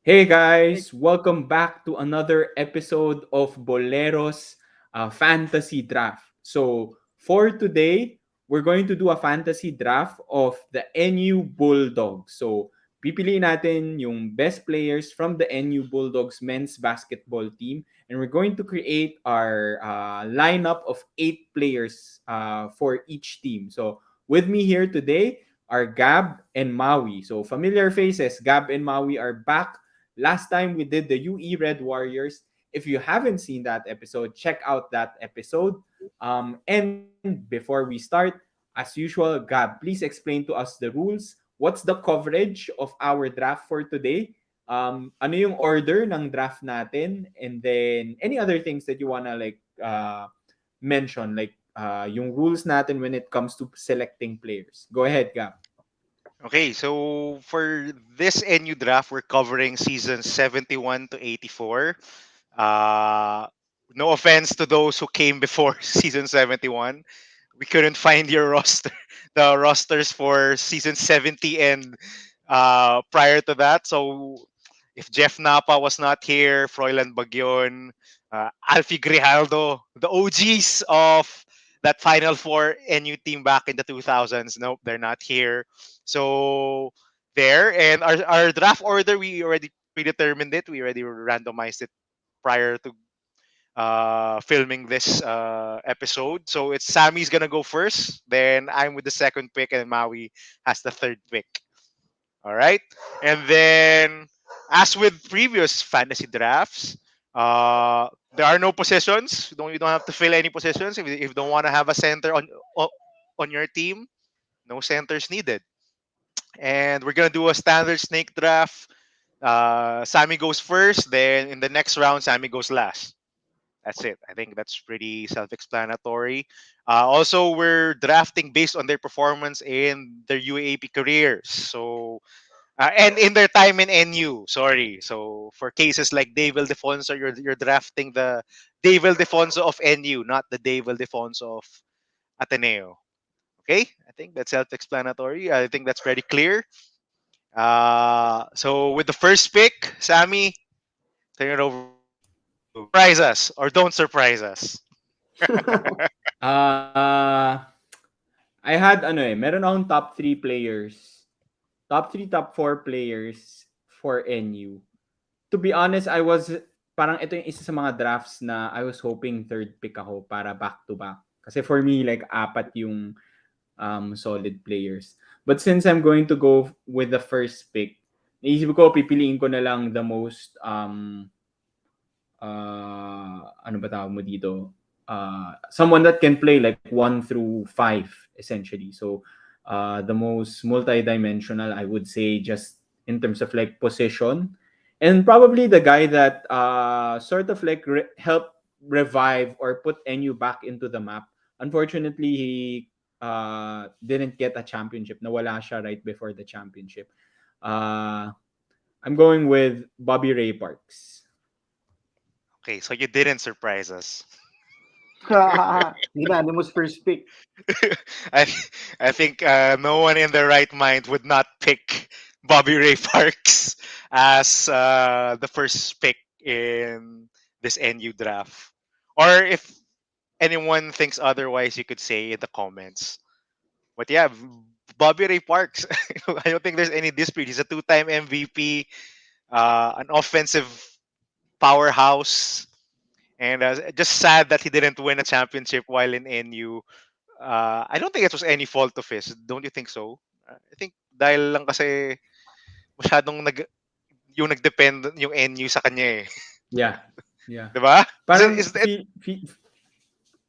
Hey guys, welcome back to another episode of Boleros Fantasy Draft. So, for today, we're going to do a fantasy draft of the NU Bulldogs. So, pipiliin natin yung best players from the NU Bulldogs men's basketball team, and we're going to create our lineup of 8 players for each team. So, with me here today are Gab and Maui. So, familiar faces, Gab and Maui are back. Last time we did the UE Red Warriors. If you haven't seen that episode, check out that episode. And before we start, as usual, Gab, please explain to us the rules. What's the coverage of our draft for today? Ano yung order ng draft natin? And then any other things that you wanna mention, like yung rules natin when it comes to selecting players. Go ahead, Gab. Okay, so for this NU draft, we're covering seasons 71 to 84. Uh, no offense to those who came before season 71. We couldn't find your roster, the rosters for season 70 and prior to that. So if Jeff Napa was not here, Froilan Bagyon, Alfie Grijaldo, the OGs of that Final Four NU team back in the 2000s, nope, they're not here. So there, and our draft order, we already predetermined it. We already randomized it prior to filming this episode. So it's Sammy's gonna go first, then I'm with the second pick, and Maui has the third pick. All right, and then as with previous fantasy drafts, there are no positions. You don't have to fill any positions if you don't want to have a center on your team. No centers needed, and we're gonna do a standard snake draft. Sammy goes first, then in the next round, Sammy goes last. That's it. I think that's pretty self-explanatory. Also, we're drafting based on their performance in their UAAP careers. So, and in their time in NU. Sorry. So, for cases like Dave Ildefonso, you're drafting the Dave Ildefonso of NU, not the Dave Ildefonso of Ateneo. Okay, I think that's self-explanatory. I think that's very clear. So with the first pick, Sammy, turn it over to you. Surprise us or don't surprise us. Uh, I had meron akong top 3 players. Top 3, top 4 players for NU. To be honest, parang ito yung isa sa mga drafts na I was hoping third pick ako para back to back. Kasi for me, like, apat yung solid players. But since I'm going to go with the first pick, naisip ko, pipiliin ko na lang the most, ano ba tawag mo dito? Someone that can play like 1 through 5, essentially. So, the most multi-dimensional, I would say, just in terms of like position, and probably the guy that sort of like helped revive or put NU back into the map. Unfortunately, he didn't get a championship. Nawala siya right before the championship. Uh, I'm going with Bobby Ray Parks. Okay, so you didn't surprise us. Unanimous first pick. I I think no one in their right mind would not pick Bobby Ray Parks as the first pick in this NU draft. Or if anyone thinks otherwise, you could say in the comments. But yeah, Bobby Ray Parks. I don't think there's any dispute. He's a two-time MVP, an offensive powerhouse, and just sad that he didn't win a championship while in NU. I don't think it was any fault of his. Don't you think so? I think dahil lang kasi masyadong yung nagdepend yung NU sa kanya eh. Yeah. Yeah. 'Di ba? Parang Is it,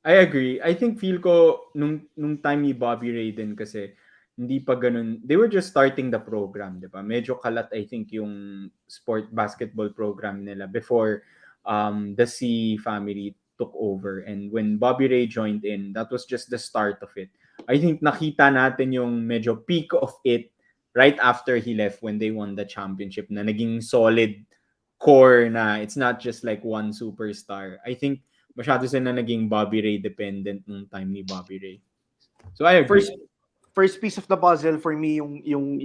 I agree. I think feel ko nung time ni Bobby Ray din kasi hindi pa ganun. They were just starting the program, 'di ba? Medyo kalat I think yung sport basketball program nila before the C family took over, and when Bobby Ray joined in, that was just the start of it. I think nakita natin yung medyo peak of it right after he left when they won the championship, na naging solid core, na it's not just like one superstar. I think masyado sila naging Bobby Ray dependent nung time ni Bobby Ray. So I agree. First first piece of the puzzle for me yung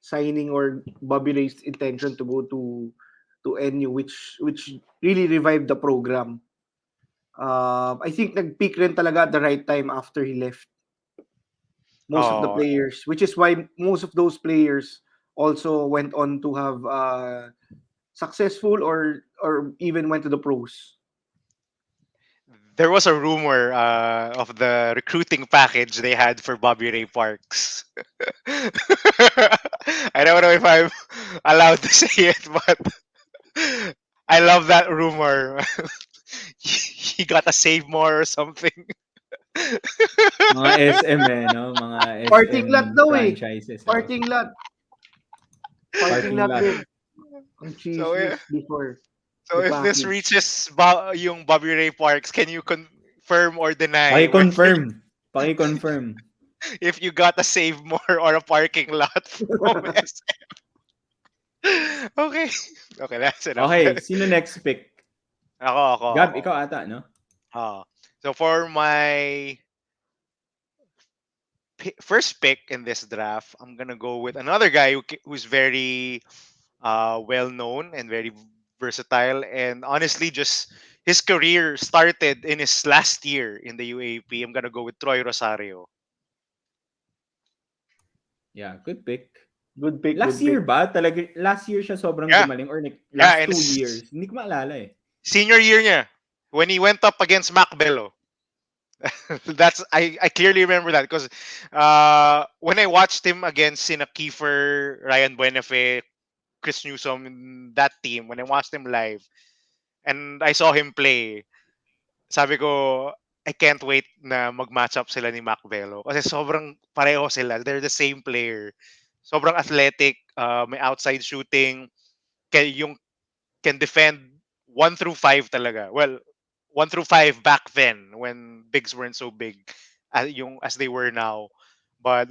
signing or Bobby Ray's intention to go to NU, which really revived the program. I think nag-peak rin talaga at the right time after he left most of the Oh, players, which is why most of those players also went on to have successful or even went to the pros. there was a rumor of the recruiting package they had for Bobby Ray Parks. I don't know if I'm allowed to say it, but I love that rumor. He got a save more or something. Mga SM no? Mga Parking SM lot daw eh. franchises. Oh. Parking lot. Parking Parking lot lot. din. Ang so chismis before so the if this package. reaches yung Bobby Ray Parks, can you confirm or deny whether Paki-confirm. Paki-confirm. if you got a save more or a parking lot from okay. Okay, that's enough. Okay, sino next pick? Gab, Ako. ikaw ata, no? Ah. So for my first pick in this draft, I'm gonna go with another guy who's very well known and very versatile, and honestly, just his career started in his last year in the UAP. I'm gonna go with Troy Rosario. Yeah, good pick. Good pick, Last good year pick. ba? Talaga, last year siya sobrang Yeah, gumaling or yeah, last and two his years? Hindi ko maalala eh. senior year niya when he went up against Mac Bello. I clearly remember that because when I watched him against Sina Kiefer, Ryan Buenafe, Chris Newsom, that team, when I watched him live and I saw him play, sabi ko, I can't wait na mag-match up sila ni Mac Bello. Kasi sobrang pareho sila. They're the same player. Sobrang athletic, may outside shooting, yung can defend 1 through 5 talaga. Well, 1 through 5 back then when bigs weren't so big as they were now. But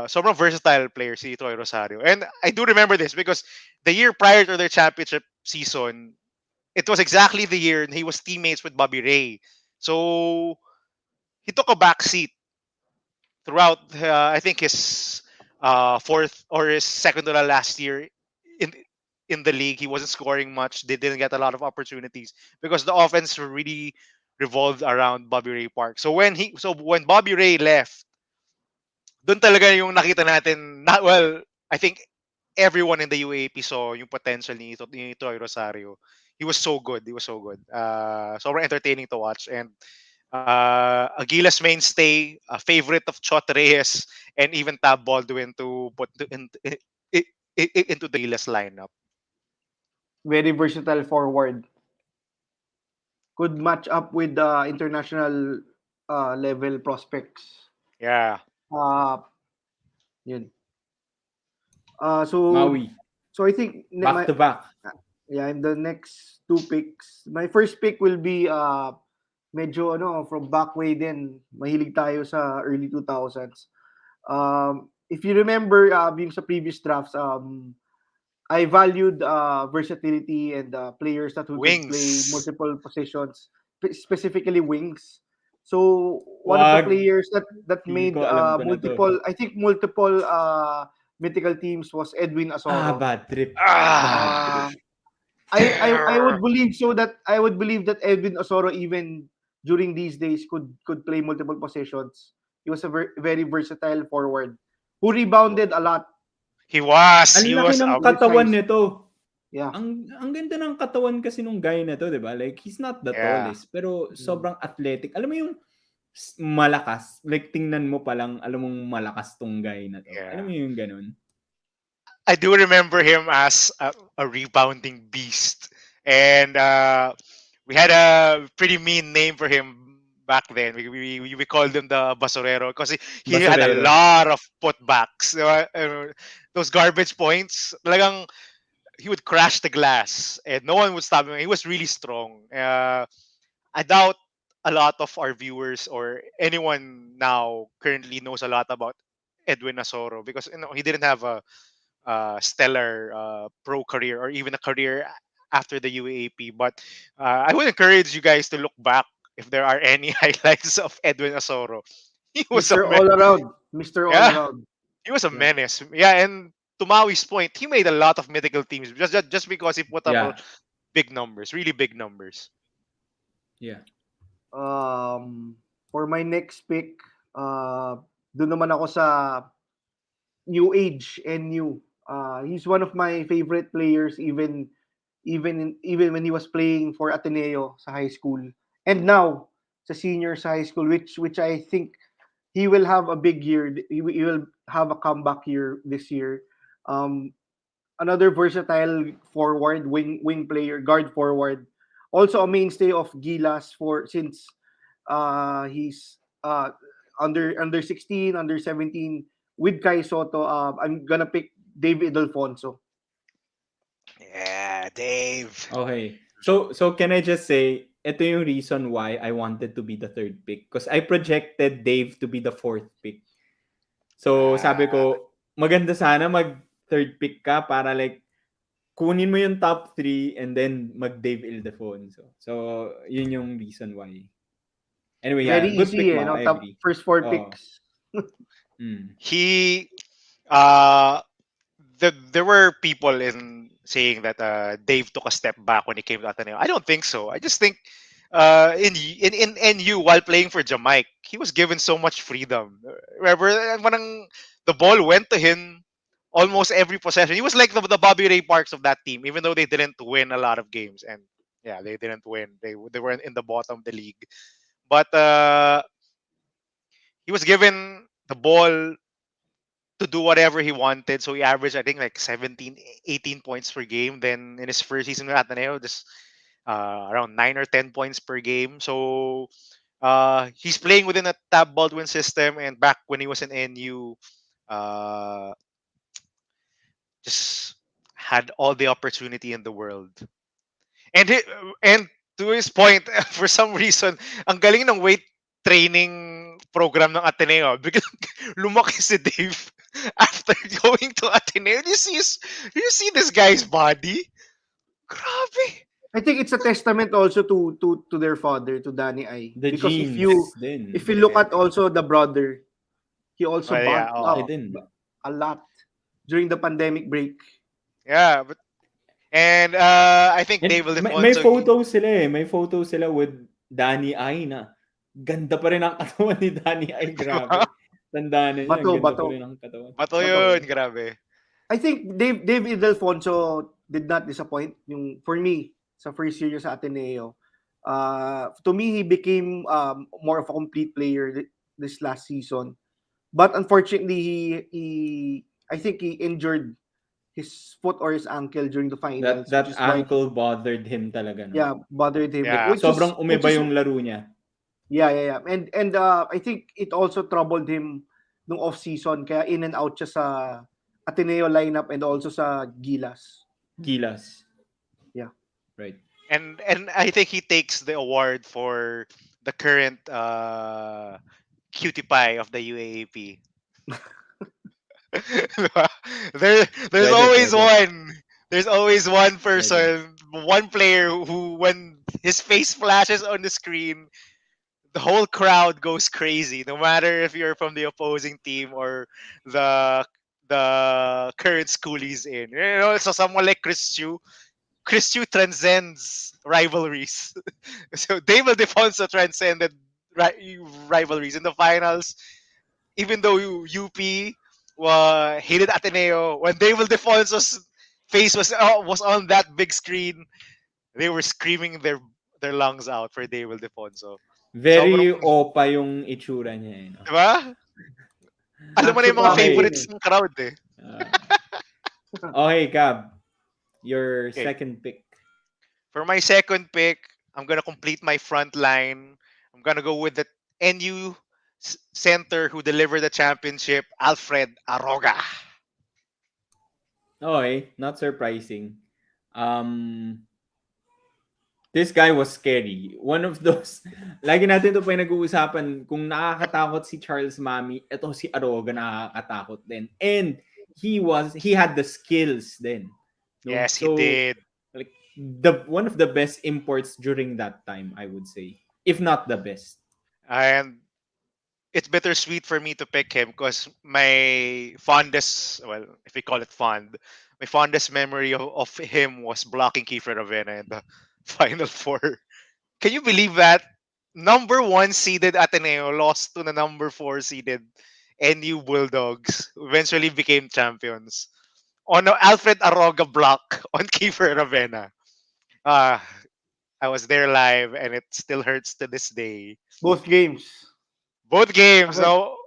sobrang versatile player si Troy Rosario. And I do remember this because the year prior to their championship season, it was exactly the year he was teammates with Bobby Ray. So he took a back seat throughout I think his fourth or his second to the last year in in the league. He wasn't scoring much. They didn't get a lot of opportunities because the offense really revolved around Bobby Ray Park. So when Bobby Ray left, doon talaga yung nakita natin well, I think everyone in the UAP saw yung potential ni Troy Rosario. He was so good. He was so good. Sobrang entertaining to watch and Aguilas mainstay, a favorite of Chot Reyes, and even Tab Baldwin to put into the Aguilas lineup. Very versatile forward. Could match up with international level prospects. Yeah. Uh, yun. Uh, so Maui. so I think Back my to back. yeah, in the next two picks, my first pick will be medyo from back way din. Mahilig tayo sa early 2000s. If you remember yung sa previous drafts, I valued versatility and players that who could play Wings. multiple positions, specifically wings. So one of the Wag. players that Feel made ko alam ko na to. multiple, I think multiple mythical teams was Edwin Ah, Asoro. bad trip. Bad Ah. trip. Uh, I would believe so that I would believe that Edwin Asoro even during these days could play multiple positions. He was a very versatile forward who rebounded a lot. He was. Ang He laki was ng katawan Undersized. nito. Yeah. Ang ganda ng katawan kasi nung guy na to, 'di ba? Like he's not the yeah. tallest, pero Mm. sobrang athletic. Alam mo yung malakas. Like tingnan mo pa lang, alam mong malakas tong guy na to. Alam Yeah. mo yung ganun. I do remember him as a rebounding beast, and we had a pretty mean name for him back then. We called him the Basurero because he had a Basurero. lot of putbacks. Those garbage points, talagang he would crash the glass, and no one would stop him. He was really strong. I doubt a lot of our viewers or anyone now currently knows a lot about Edwin Asoro because he didn't have a stellar pro career or even a career after the UAAP. But I would encourage you guys to look back if there are any highlights of Edwin Asoro. He was a Mr. All Around. Mr. All yeah, Around. he was a Yeah. menace. Yeah, and to Maui's point, he made a lot of mythical teams just because he put up Yeah. big numbers, really big numbers. Yeah. For my next pick, doon naman ako sa new age NU. He's one of my favorite players even when he was playing for Ateneo sa high school. And now sa senior sa high school, which I think he will have a big year. He will have a comeback year this year. Um, Another versatile forward, wing player, guard forward. Also a mainstay of Gilas for since he's under 16, under 17 with Kai Soto. I'm gonna pick David Alfonso. Yeah, Dave. Okay. So can I just say, ito yung reason why I wanted to be the third pick. Because I projected Dave to be the fourth pick. So sabi Ah, ko, maganda sana mag third pick ka para like kunin mo yung top 3 and then mag Dave Ildefonso. So yun yung reason why. Anyway, Very yeah, good easy, pick, Mau. I top agree. first four Oh. picks. Mm. he uh there were people in saying that Dave took a step back when he came to Ateneo. I don't think so. I just think in NU while playing for Jamaica, he was given so much freedom. Remember when the ball went to him almost every possession. He was like the Bobby Ray Parks of that team, even though they didn't win a lot of games. And yeah, they didn't win. They were in the bottom of the league. But he was given the ball to do whatever he wanted. So he averaged, I think, like 17, 18 points per game. Then in his first season with Ateneo, just around 9 or 10 points per game. So he's playing within a Tab Baldwin system. And back when he was in NU, uh, just had all the opportunity in the world. And and to his point, for some reason, ang galing ng weight training program ng Ateneo. Biglang lumaki si Dave after going to Ateneo. Do you see this guy's body? Grabe. I think it's a testament also to their father, to Danny I. The Because genes if din. you look at also the brother, he also Well, yeah, bulked Laki up din. a lot during the pandemic break. yeah, but and I think Dave And may Ildefonso, photos sila eh. May photos sila with Danny I na ganda pa rin ang katawan ni Danny I. Grabe. Tandaan na niya, ang Bato, ganda pa bato, rin ang katawan. bato bato. yun, grabe. I think Dave Ildefonso did not disappoint. Yung for me sa first year niya sa Ateneo. To me, he became more of a complete player this last season. But unfortunately, he I think he injured his foot or his ankle during the finals, which That is why ankle bothered him talaga, no? yeah bothered him. Yeah. Sobrang umiba yung laro niya. Yeah. And I think it also troubled him nung off season kaya in and out siya sa Ateneo lineup and also sa Gilas. Gilas. Yeah. Right. And I think he takes the award for the current cutie pie of the UAAP. There's Pwede, always pwede. one. There's always one Pwede. person, one player who, when his face flashes on the screen, the whole crowd goes crazy. No matter if you're from the opposing team or the the current school he's in. You know, so someone like Chris Chu transcends rivalries. So David Defonso transcended rivalries in the finals. Even though UP hated Ateneo, when David Defonso's face was on that big screen, they were screaming their lungs out for David Defonso. Sobrang, Very opa yung itsura niya eh, no? di ba? Alam mo na Action yung mga tackle Okay. yun favorites eh. ng crowd eh. Uh, okay, Gab. Your Okay. second pick. For my second pick, I'm gonna complete my front line. I'm gonna go with the NU center who delivered the championship, Alfred Aroga. Okay, not surprising. Um, this guy was scary. One of those, lagi natin ito pa yung nag-uusapan, kung nakakatakot si Charles Mami, ito si Aroga nakakatakot din. And he had the skills then. No? Yes, he So, did. like, one of the best imports during that time, I would say. If not the best. And it's bittersweet for me to pick him because my fondest, well, if we call it fond, my fondest memory of him was blocking Kiefer Ravena in the Final Four. Can you believe that? Number one seeded Ateneo lost to the number four seeded NU Bulldogs, who eventually became champions. On a Alfred Aroga block on Kiefer Ravena. Ah, I was there live and it still hurts to this day. Both games. Both games, Ako, no?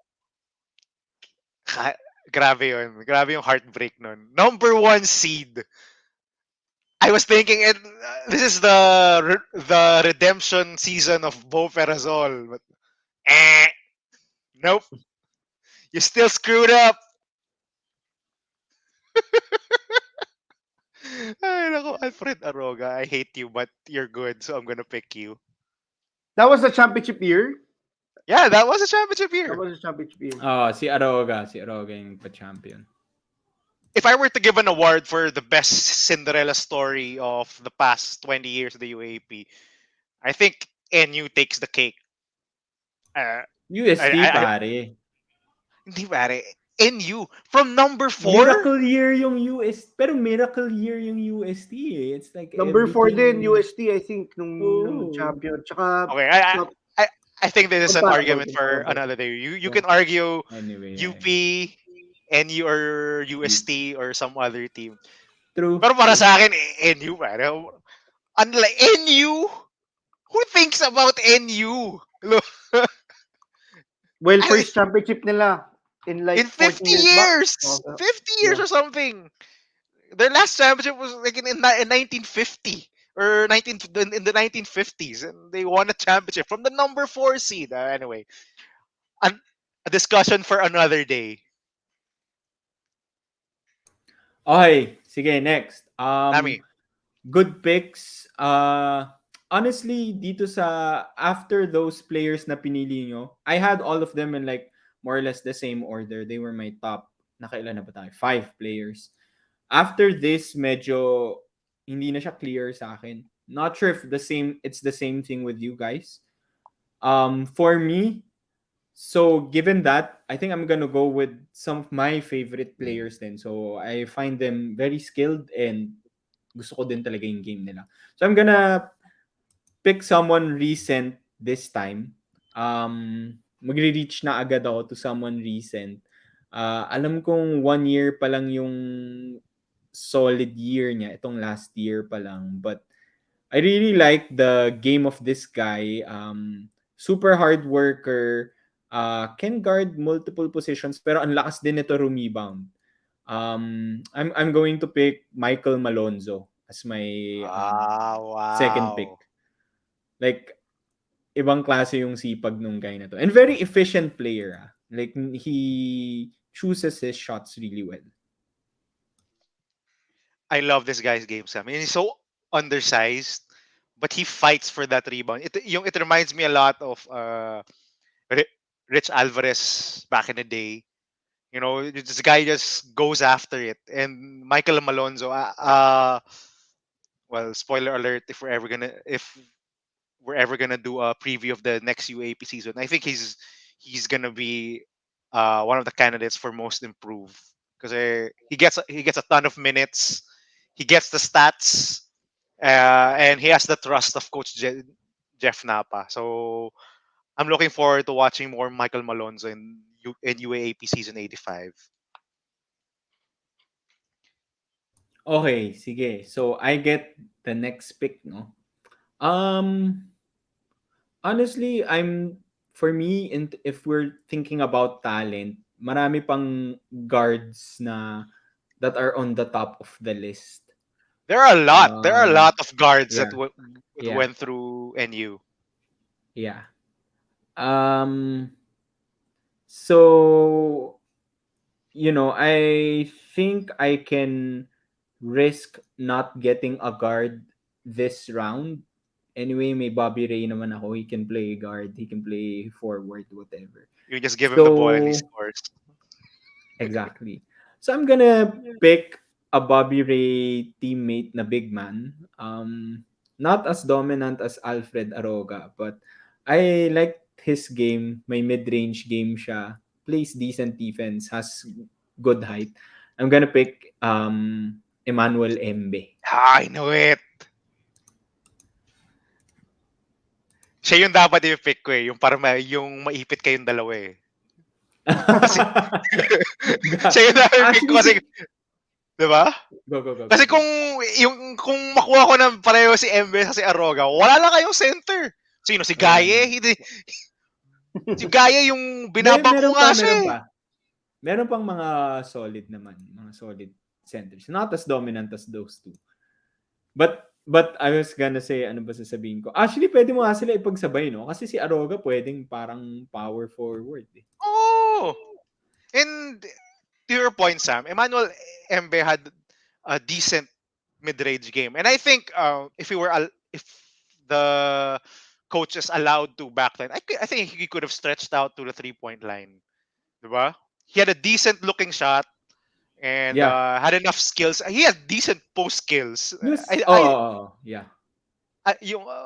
Ka- Grabe yun. Grabe yung heartbreak nun. Number one seed. I was thinking this is the redemption season of Bo Perazol. But eh, nope. You still screwed up. Ay, nako, Alfred Aroga. I hate you, but you're good, so I'm gonna pick you. that was the championship year. Yeah, that was a championship That year. was the championship year. Si Aroga yung pa-champion. If I were to give an award for the best Cinderella story of the past 20 years of the UAP, I think NU takes the cake. Uh, I, UST, I, I pare. hindi pare. NU from number four. Miracle year yung Pero miracle year yung UST eh. It's like Number 4 din, everything. UST, I think, nung Oh. champion. Tsaka, Okay, I, top- I, I think this is an comparable, argument for comparable. another day. You Yeah. can argue Anyway, yeah. UP, NU, or You- UST, or some other team. True. Pero para True. sa akin, NU, pare. Unlike NU, who thinks about NU? Look, Well, I, first championship nila in in like 50 14 years back. years! Oh, 50 years yeah. or something! Their last championship was like in 1950 or 19 in the 1950s, and they won a championship from the number four seed. Anyway, an, a discussion for another day. Okay, sige, next. Nami, Good picks. Honestly, dito sa after those players na pinili nyo, I had all of them in like more or less the same order. They were my top, nakailan na ba tayo? 5 players. After this, medyo hindi na siya clear sa akin. Not sure if it's the same thing with you guys. For me, so given that, I think I'm gonna go with some of my favorite players then. So I find them very skilled and gusto ko din talaga yung game nila. So I'm gonna pick someone recent this time. Magre-reach na agad ako to someone recent. Alam kong 1 year pa lang yung solid year niya. Itong last year pa lang. But I really like the game of this guy. Super hard worker. Can guard multiple positions pero ang lakas din nito rebound. I'm going to pick Michael Malonzo as my second pick. wow. Like ibang klase yung sipag nung guy na to. And very efficient player. Like he chooses his shots really well. I love this guy's game, Sam. And he's so undersized, but he fights for that rebound. It reminds me a lot of Ri- Rich Alvarez back in the day. You know, this guy just goes after it. And Michael Malonzo, well, spoiler alert if we're ever gonna do a preview of the next UAP season, I think he's gonna be one of the candidates for most improved because he gets a ton of minutes, he gets the stats, and he has the trust of Coach Jeff Napa. So I'm looking forward to watching more Michael Malonzo in UAAP season 85. Okay, sige. So I get the next pick, no? Um Honestly, for me, and if we're thinking about talent, marami pang guards na that are on the top of the list. There are a lot. There are a Um, lot of guards yeah, that yeah, went through NU. yeah. Um, so I think I can risk not getting a guard this round. Anyway, may Bobby Ray naman ako. He can play guard. He can play forward, whatever. You just give him the ball and he So, scores. exactly. So I'm gonna pick a Bobby Ray teammate na big man. Not as dominant as Alfred Aroga, but I like his game, may mid-range game siya, plays decent defense, has good height. I'm gonna pick Emmanuel Embe. I know it. Siya yung dapat i-pick ko eh. Yung para yung maipit kayong dalawa eh. Kasi, siya yung dapat i-pick ko Actually, kasi, di ba? go. Kasi kung makuha ko ng pareho si Embe sa si Aroga, wala lang kayong center. Sino? Si wala Gaye? na. Hindi. Si Gaye yung binabangko nga siya eh. Meron pang mga solid naman, mga solid centers. Not as dominant as those two. But I was gonna say, ano ba sasabihin ko? Actually, pwede mo nga sila ipagsabay, no? Kasi si Aroga pwedeng parang power forward. Eh. Oh! And to your point, Sam, Emmanuel Embe had a decent mid-range game. And I think if the coaches allowed to backline, I think he could have stretched out to the 3-point line. Diba? He had a decent looking shot and Yeah. had enough skills. He had decent post skills. Yes. Yeah. I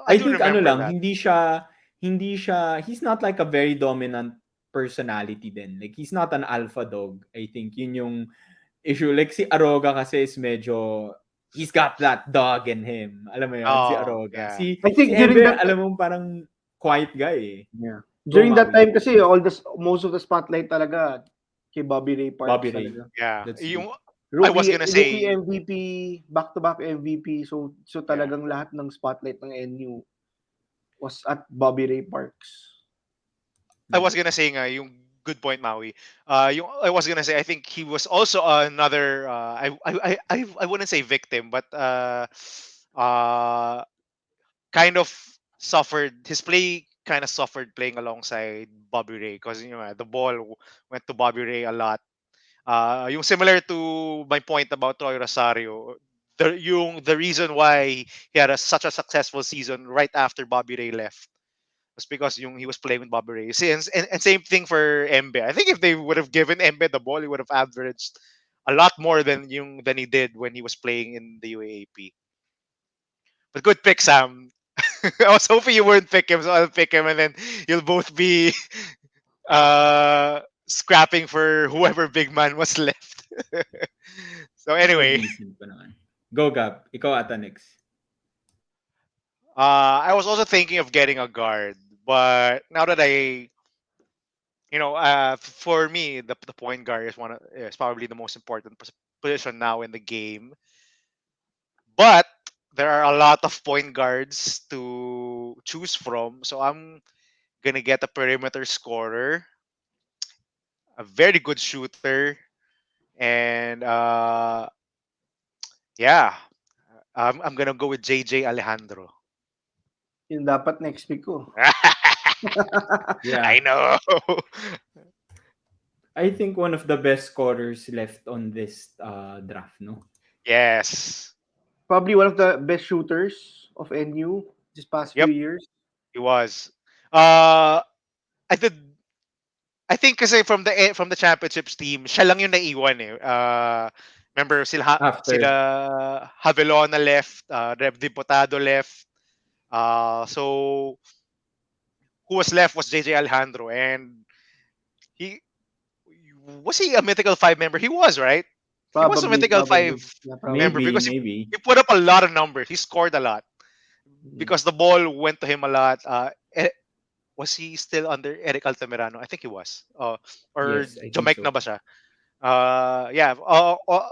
I do think ano remember lang, that. he's not like a very dominant personality din. Like, he's not an alpha dog. I think yun yung issue. Like, si Aroga kasi is medyo, he's got that dog in him. Alam mo yun, si Oh, Aroga. yeah. Si I think during Embe, that alam mo, parang quiet guy eh. yeah. Go, During that Maui. time kasi most of the spotlight talaga kay Bobby Ray Parks Bobby Ray. talaga. Yeah. That's Yung Rookie, I was gonna rookie say MVP, back-to-back MVP. So talagang lahat ng spotlight ng NU was at Bobby Ray Parks. I was gonna say nga yung good point, Maui. Yung I was gonna say I think he was also another I wouldn't say victim, but uh kind of suffered his play kind of suffered playing alongside Bobby Ray because the ball went to Bobby Ray a lot. Yung similar to my point about Troy Rosario, the reason why he had such a successful season right after Bobby Ray left was because he was playing with Bobby Ray. And same thing for Embe. I think if they would have given Embe the ball, he would have averaged a lot more than he did when he was playing in the UAAP. But good pick, Sam. I was hoping you wouldn't pick him, so I'll pick him, and then you'll both be scrapping for whoever big man was left. So anyway, Decent pa naman. Go, Gab. Ikaw ata next. I was also thinking of getting a guard, but now that for me, the point guard is probably the most important position now in the game. But there are a lot of point guards to choose from, so I'm gonna get a perimeter scorer, a very good shooter, and yeah, I'm gonna go with JJ Alejandro. Yung dapat next pick ko. Yeah. I know. I think one of the best scorers left on this draft, no? Yes. Probably one of the best shooters of NU this past few Yep. years. He was. Uh, I did. I think kasi from the championships team, siya lang yung naiwan eh. Remember After. sila Avillionare left, Rev Diputado left. So who was left was JJ Alejandro, and he was he a mythical 5 member? He was, right? He was a mythical 5 Yeah, member Maybe, because maybe. he put up a lot of numbers. He scored a lot because the ball went to him a lot. Was he still under Eric Altamirano? I think he was. Or Yes, I think Jamaica so. na ba siya? Yeah.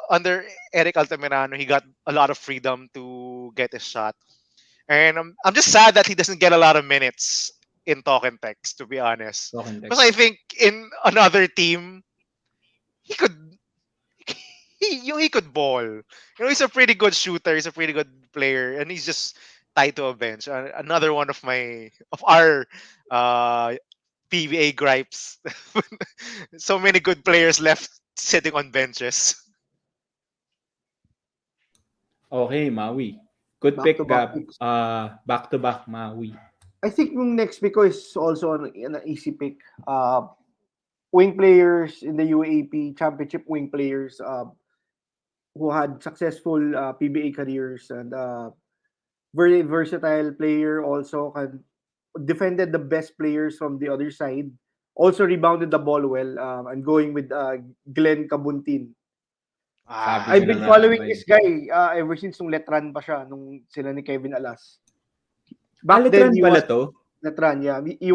Under Eric Altamirano, he got a lot of freedom to get his shot. And I'm just sad that he doesn't get a lot of minutes in talk and text, to be honest. Talk and Because text. I think in another team, he could he could ball. He's a pretty good shooter. He's a pretty good player, and he's just tied to a bench. Another one of our uh, PBA gripes. So many good players left sitting on benches. Okay, Maui. Good pick, back-to-back Gab. picks. Back-to-back Maui. I think yung next pick ko is also an easy pick. Wing players in the UAAP Championship, wing players who had successful PBA careers and very versatile player also can defended the best players from the other side. Also rebounded the ball well. I'm going with Glenn Cabuntin. Sabi I've ko Ah, na been nga, following May. this guy ever since nung Letran pa siya, nung sila ni Kevin Alas. Back then Letran he pala was to? Letran, yeah. He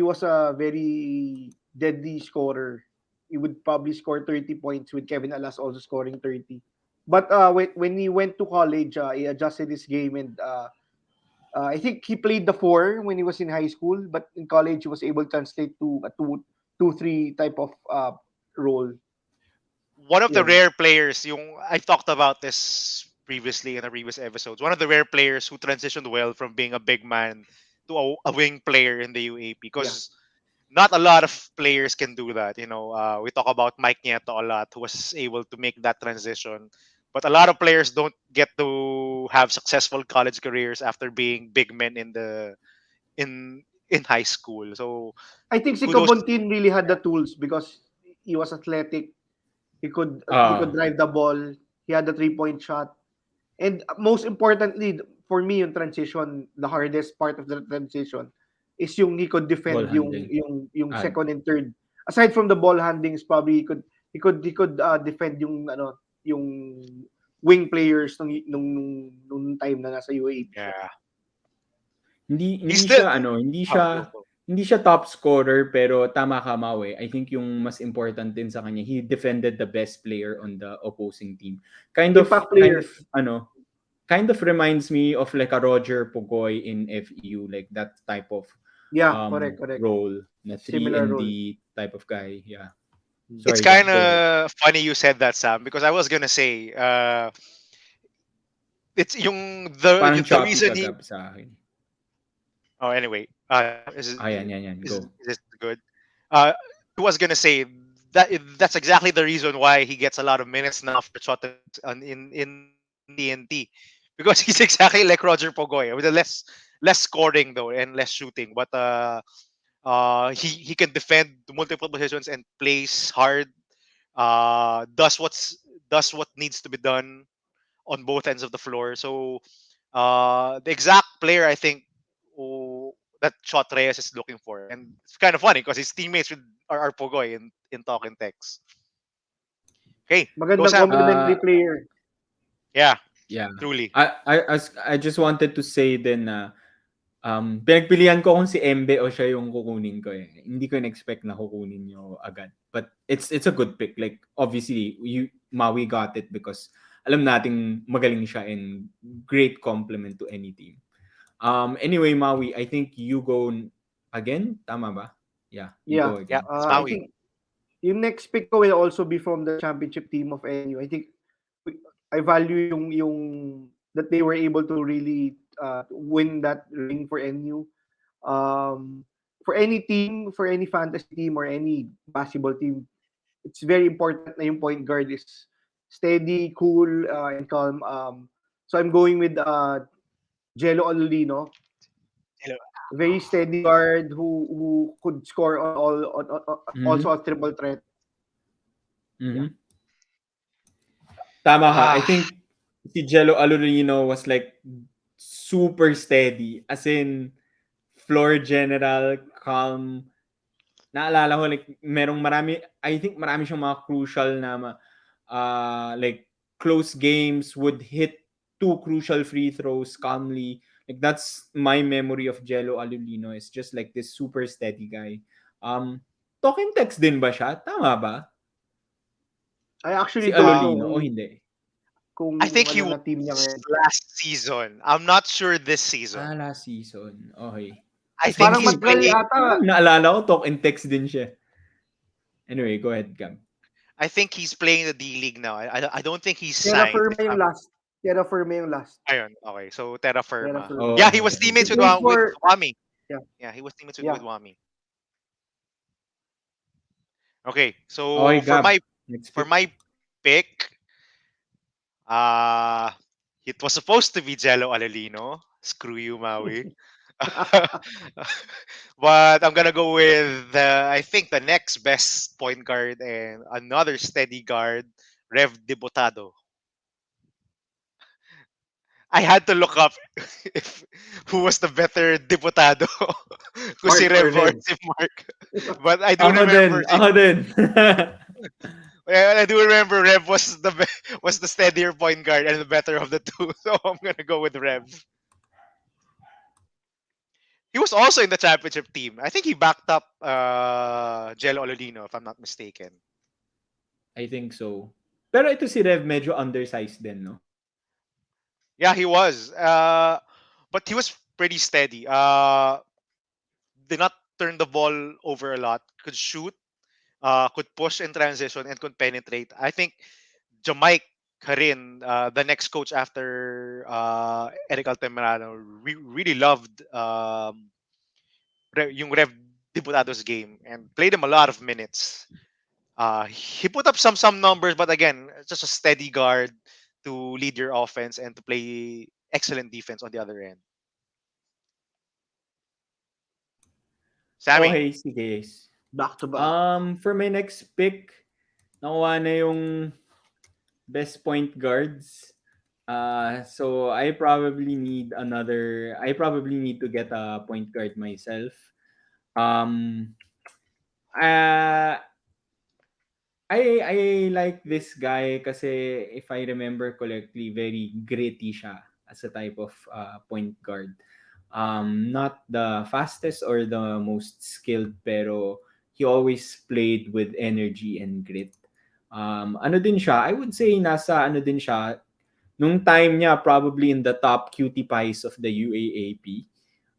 was a very deadly scorer. He would probably score 30 points with Kevin Alas also scoring 30. But when he went to college, he adjusted his game and I think he played the four when he was in high school, but in college he was able to translate to a two three type of role. one of the Yun. rare players, yung I talked about this previously in the previous episodes. One of the rare players who transitioned well from being a big man to a wing player in the UAP, Yeah. because not a lot of players can do that. We talk about Mike Nieto a lot, who was able to make that transition. But a lot of players don't get to have successful college careers after being big men in high school. So I think si kudos. Cobontin really had the tools because he was athletic. He could Ah, drive the ball. He had the 3-point shot. And most importantly, for me, yung transition, the hardest part of the transition is yung he could ball defend yung handling. yung Ah, second and third. Aside from the ball handlings, probably he could defend yung wing players nung time na nasa UAP siya. Yeah. hindi He's hindi still siya ano, go, go. hindi siya top scorer pero tama ka Maue. I think yung mas important din sa kanya, he defended the best player on the opposing team. Kind of Impact kind player. of ano, kind of reminds me of like a Roger Pugoy in FEU, like that type of Yeah, correct. role, na 3 Similar and role. D type of guy. Yeah. It's Sorry, kind Gab, go ahead. of funny you said that, Sam, because I was gonna say, it's yung Parang the choppy reason ka he. Gab sa akin. Oh, anyway, Ah, yan. is Go. is this good? I was gonna say that's exactly the reason why he gets a lot of minutes now for Chotres in TNT, because he's exactly like Roger Pogoy with a less scoring though and less shooting, but he can defend multiple positions and plays hard. Does what needs to be done on both ends of the floor. So the exact player I think that Shot Reyes is looking for. And it's kind of funny because his teammates with are Pogoy in Talking Text. Okay, go Magandang Sam. complimentary Uh player. Yeah, yeah. truly. I just wanted to say din na pinagpilian ko kung si Embe o siya yung kukunin ko eh. Hindi ko in-expect na kukunin nyo agad. But it's a good pick. Like, obviously, Maui got it because alam nating magaling siya and great compliment to any team. Anyway, Maui, I think you go again. Tama ba? Yeah, you Yeah. go Yeah, again. it's I Maui. think yung next pick ko will also be from the championship team of NU. I think I value yung that they were able to really win that ring for NU. For any team, for any fantasy team or any basketball team, it's very important na yung point guard is steady, cool, and calm. So I'm going with Jello Alolino, Hello. very steady guard who could score on also Mm-hmm. a triple threat. Yeah. Mm-hmm. Tama ka. I Ah, think si Jello Alurino was like super steady. As in, floor general, calm. Naalala ko, like, I think marami siyang mga crucial na, like, close games would hit two crucial free throws calmly. Like, that's my memory of Jello Alulino. Is just like this super steady guy. Talking text din ba siya? Tama ba? I Si actually don't know Alulino o kung hindi? kung I think he ano was na team niya ngayon. last season. I'm not sure this season. Last season. Okay. I Kasi think Parang he's matagal playing. ata. naalala ko, talk and text din siya. Anyway, go ahead, Gab. I think he's playing the D League now. I don't think he's Terra signed. Firma yung last. Terra Firma yung last. Ayun, okay. So Terra Terra Firma. Firma. Oh, Yeah, he okay, was okay. He teammates plays with for Wami. yeah, Yeah, he was teammates with yeah. Wami. Okay, Okay, so Gab. Next for pick. my pick, uh it was supposed to be Jello Alolino. Screw you, Maui. But I'm gonna go with I think the next best point guard and another steady guard, Rev Debutado. I had to look up if who was the better diputado, kung si Mark or Rev or Rev? si Mark. But I do Ako din, remember ako din. I do remember Rev was was the steadier point guard and the better of the two. So I'm gonna go with Rev. He was also in the championship team. I think he backed up Jello Olodino, if I'm not mistaken. I think so. Pero ito si Rev medyo undersized din, no? Yeah, he was. But he was pretty steady. Did not turn the ball over a lot. Could shoot. Could push in transition and could penetrate. I think Jamaic Harin, the next coach after Eric Altamirano, really loved yung Rev Diputado's game and played him a lot of minutes. He put up some numbers, but again, just a steady guard to lead your offense and to play excellent defense on the other end. Sammy, Okay, sige. Back to back. For my next pick, nakuha na yung best point guards. So I probably need to get a point guard myself. Um, uh, I like this guy kasi if I remember correctly, very gritty siya as a type of point guard. Not the fastest or the most skilled, pero he always played with energy and grit. Ano din siya, I would say nasa ano din siya, nung time niya probably in the top cutie pies of the UAAP.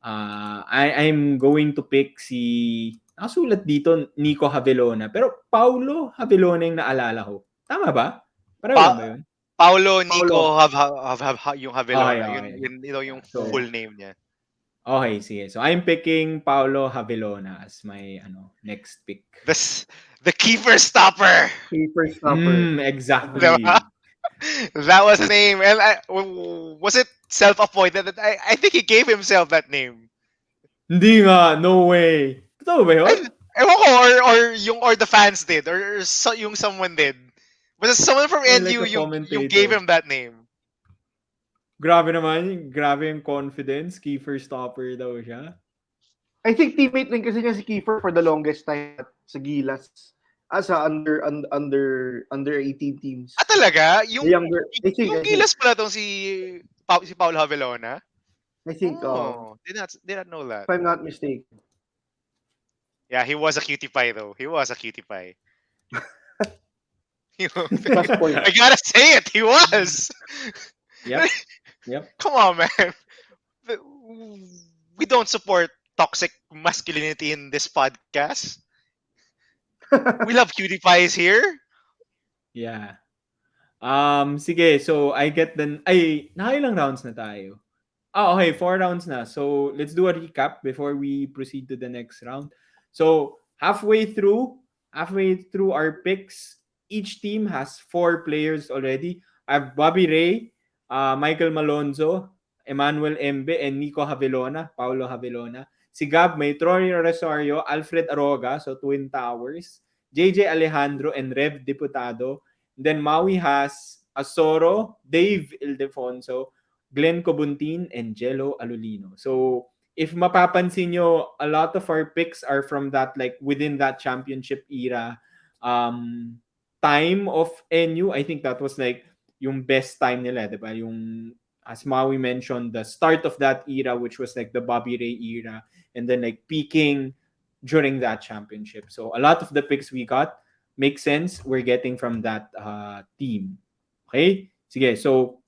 I'm going to pick si nakasulat dito Nico Havillona. Pero Paulo Havillona yung naalala ko. Tama ba? Pareho lang ba pa- yun? Paulo Paulo. Nico yung Okay, Havilona. okay. Yun yung So, full name niya. okay, sige. So, I'm picking Paulo Havillona as my next pick. The keeper stopper. Keeper stopper. Exactly. That was the name. And was it self-appointed? I think he gave himself that name. Hindi nga, no way. Totoo ba yun? Ewan ko, or the fans did, or yung someone did. But someone from Or like NU a yung gave commentator. him that name. Grabe naman, grabe yung confidence. Kiefer stopper daw siya. I think teammate rin kasi niya si Kiefer for the longest time sa Gilas. Sa under 18 teams. Talaga? The younger, I think. Gilas pala tong si Paulo Havillona? I think, Did not know that. if I'm not mistaken. Yeah, he was a cutie pie though. He was a cutie pie. Plus point. I gotta say it. He was. Yep. Yep. Come on, man. We don't support toxic masculinity in this podcast. We love cutie pies here. Yeah. Sige, so I get nakailang rounds na tayo? Okay, 4 rounds na. So, let's do a recap before we proceed to the next round. So, halfway through our picks, each team has 4 players already. I have Bobby Ray, Michael Malonzo, Emmanuel Embe, and Nico Havillona, Paulo Havillona. Si Gab may Troy Rosario, Alfred Aroga, so Twin Towers, JJ Alejandro, and Rev Diputado. Then Maui has Asoro, Dave Ildefonso, Glenn Cobuntin, and Jello Alulino. So, if mapapansin nyo, a lot of our picks are from that, like, within that championship era time of NU. I think that was, like, yung best time nila, diba? Yung, as Maui mentioned, the start of that era, which was, like, the Bobby Ray era, and then, like, peaking during that championship. So, a lot of the picks we got make sense. We're getting from that team. Okay? Sige, so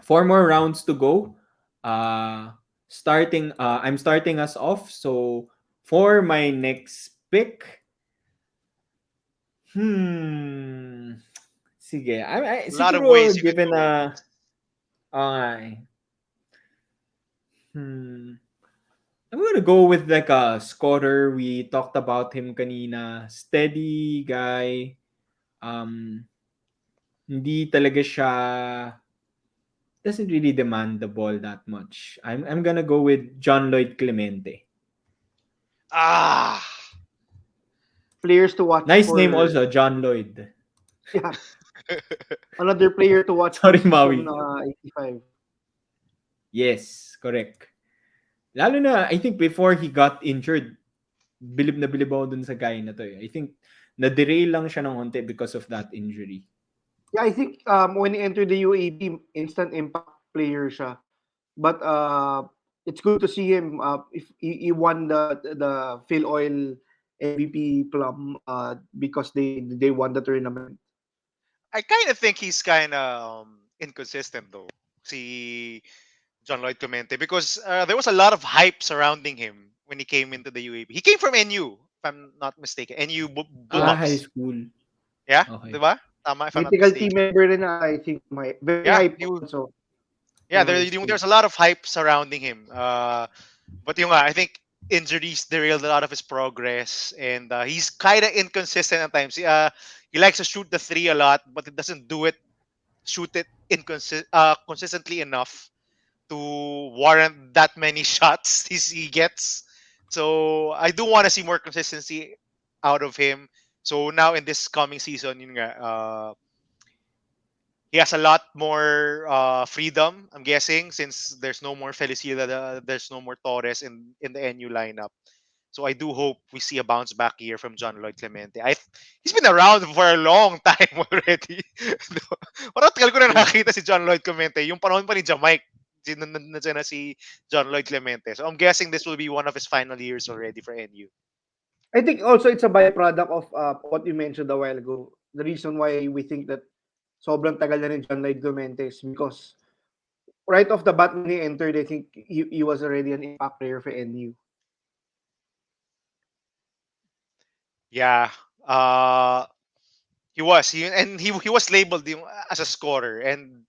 4 more rounds to go. I'm starting us off. So for my next pick, sige, A lot of siguro ways you could given go with a this. okay. I'm gonna go with like a scorer. We talked about him kanina. Steady guy. Hindi talaga siya doesn't really demand the ball that much. I'm gonna go with John Lloyd Clemente. Ah. Players to watch Nice for. name also, John Lloyd. Yeah. Another player to watch Sorry, for Maui. season 85. Yes, correct. Lalo na, I think before he got injured, bilib na bilib ako dun sa guy na to eh. I think na-derail lang siya ng konti because of that injury. Yeah, I think when he entered the UAP, instant impact player siya. But it's good to see him. If he won the Phil Oil MVP plum because they won the tournament. I kind of think he's kind of inconsistent though. See John Lloyd Clemente because there was a lot of hype surrounding him when he came into the UAB. He came from NU, if I'm not mistaken. NU High Bulldogs. school. Yeah, Okay. diba? Tama, if I'm not Mythical team mistaken. member rin na, I think very Yeah, hype he, also yeah. from high school. There's a lot of hype surrounding him. But yung nga, I think injuries derailed a lot of his progress, and he's kind of inconsistent at times. He likes to shoot the three a lot, but he doesn't shoot it consistently enough to warrant that many shots he gets. So I do want to see more consistency out of him. So now in this coming season, yun nga, he has a lot more freedom. I'm guessing since there's no more Felicita, there's no more Torres in the NU lineup. So I do hope we see a bounce back year from John Lloyd Clemente. He's been around for a long time already. Parang tagal ko na Yeah. nakakita si John Lloyd Clemente. Yung panahon pa ni Jamaica, nandiyan na si John Lloyd Clemente. So I'm guessing this will be one of his final years already for NU. I think also it's a byproduct of what you mentioned a while ago. The reason why we think that sobrang tagal na ni John Lloyd Clemente is because right off the bat when he entered, I think he was already an impact player for NU. Yeah. Uh, he was labeled as a scorer, and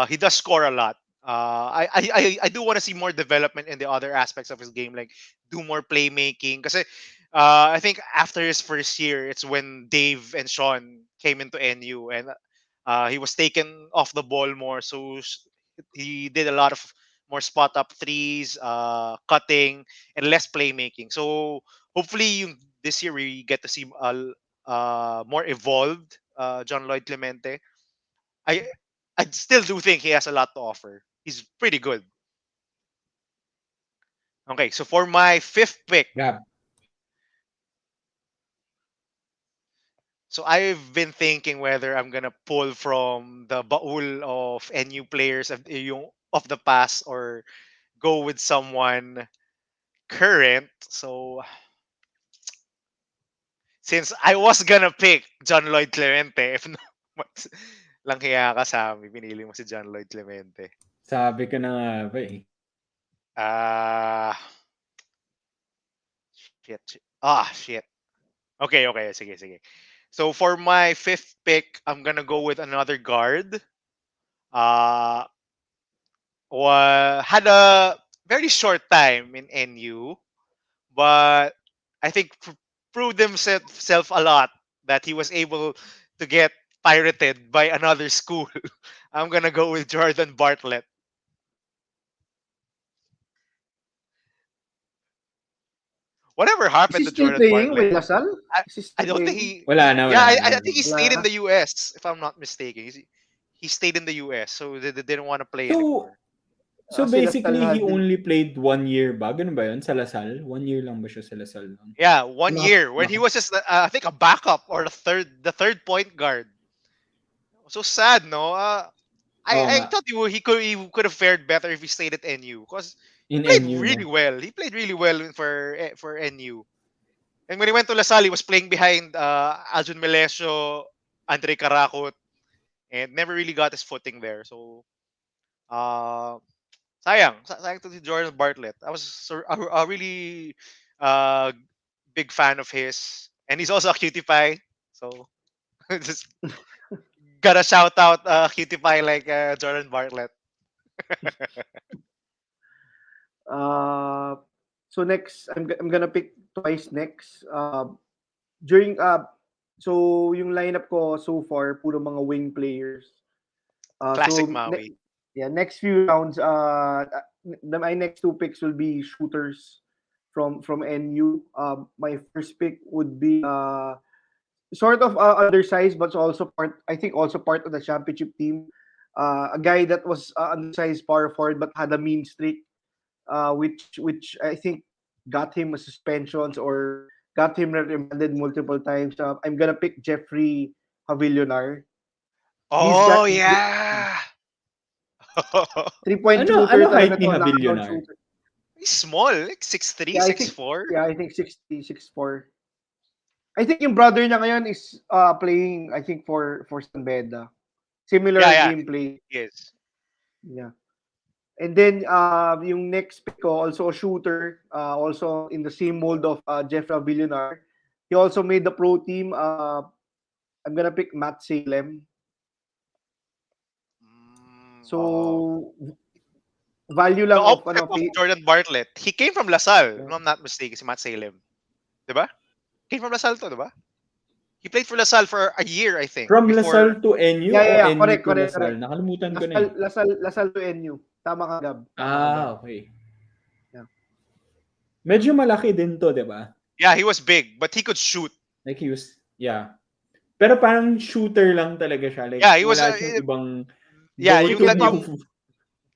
he does score a lot. I do want to see more development in the other aspects of his game, like do more playmaking. Because I think after his first year, it's when Dave and Sean came into NU, and he was taken off the ball more. So he did a lot of more spot up threes, cutting, and less playmaking. So hopefully this year we get to see more evolved John Lloyd Clemente. I I still do think he has a lot to offer. He's pretty good. Okay, so for my fifth pick, Gab. so I've been thinking whether I'm gonna pull from the baul of NU players of the past or go with someone current. So since I was gonna pick John Lloyd Clemente, if no, lang hiya ka sa amin, pinili mo si John Lloyd Clemente. Sabi ko na nga ba eh. Ah, shit. Okay, sige. So for my fifth pick, I'm gonna go with another guard. Uh, had a very short time in NU, but I think proved himself a lot that he was able to get pirated by another school. I'm gonna go with Jordan Bartlett. Whatever Is happened he to still Jordan playing Bartlett? with Lasal? I, Is he I still don't think playing? he. Wala Yeah, na. I think he stayed in Wala. the U.S. If I'm not mistaken. He stayed in the U.S. So they didn't want to play So, anymore. so Si Lasal basically, he handle. only played 1 year ba? Ganun ba yun? Sa Lasal? 1 year lang ba siya sa Lasal lang? Yeah, one Not, year when he was just I think a backup or the third point guard. So sad, no? Oo I nga. thought he could have fared better if he stayed at NU because he In played NU, really no? well. He played really well for NU. And when he went to Lasal, he was playing behind Aljun Melesio, Andre Carakot, and never really got his footing there. So uh, sayang to si Jordan Bartlett. I was a really uh, big fan of his, and he's also a cutie pie. So just gotta shout out cutie pie like Jordan Bartlett. uh, so next, I'm gonna pick twice next. During so yung lineup ko so far puro mga wing players. Classic Maui. Yeah, next few rounds my next two picks will be shooters from NU. My first pick would be sort of undersized but also part, I think also part of the championship team. a guy that was undersized power forward but had a mean streak, which I think got him a suspensions or got him reprimanded multiple times. I'm gonna pick Jeffrey Avillionare. He's Oh, got yeah. 3-point Ano shooter height talaga ni to, knockdown Avillionaire? shooter. He's small, like 6'3", Yeah, I six think four. yeah, I think 6'4". I think yung brother niya ngayon is playing I think for San Beda. Yeah, Similar yeah, gameplay. he is. Yeah. And then yung next pick ko, also a shooter, also in the same mold of Jeffrey Avillionaire. He also made the pro team. I'm gonna pick Matt Salem. Oo. So value The lang of opposite of pay. Jordan Bartlett. He came from LaSalle, Yeah, if I'm not mistaken, si Matt Salem. Diba? Came from LaSalle to, diba? He played for LaSalle for a year, I think, From before. LaSalle to NU yeah, o yeah. NU Correct, to correct, LaSalle? correct. Nakalimutan ko na Lasal, eh. Lasal, Lasal to NU. Tama ka, Gab. Tama ka, Gab. Okay. Yeah. Medyo malaki din to, di ba? Yeah, he was big, but he could shoot. Like he was, yeah. Pero parang shooter lang talaga siya. Like, Yeah, he was, wala siyang ibang yeah, Pick yung and that pop. go-to move.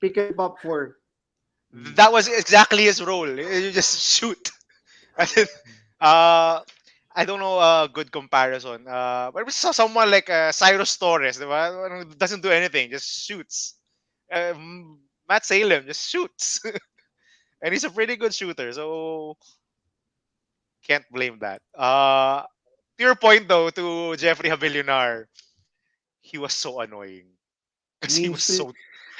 Pick and pop for. that was exactly his role. You just shoot. As in, uh, I don't know a good comparison. But we saw someone like Cyrus Torres, diba? Doesn't do anything, just shoots. Matt Salem just shoots, and he's a pretty good shooter. So can't blame that. To your point though, to Jeffrey Avillionaire, he was so annoying because he Mean was streak. so,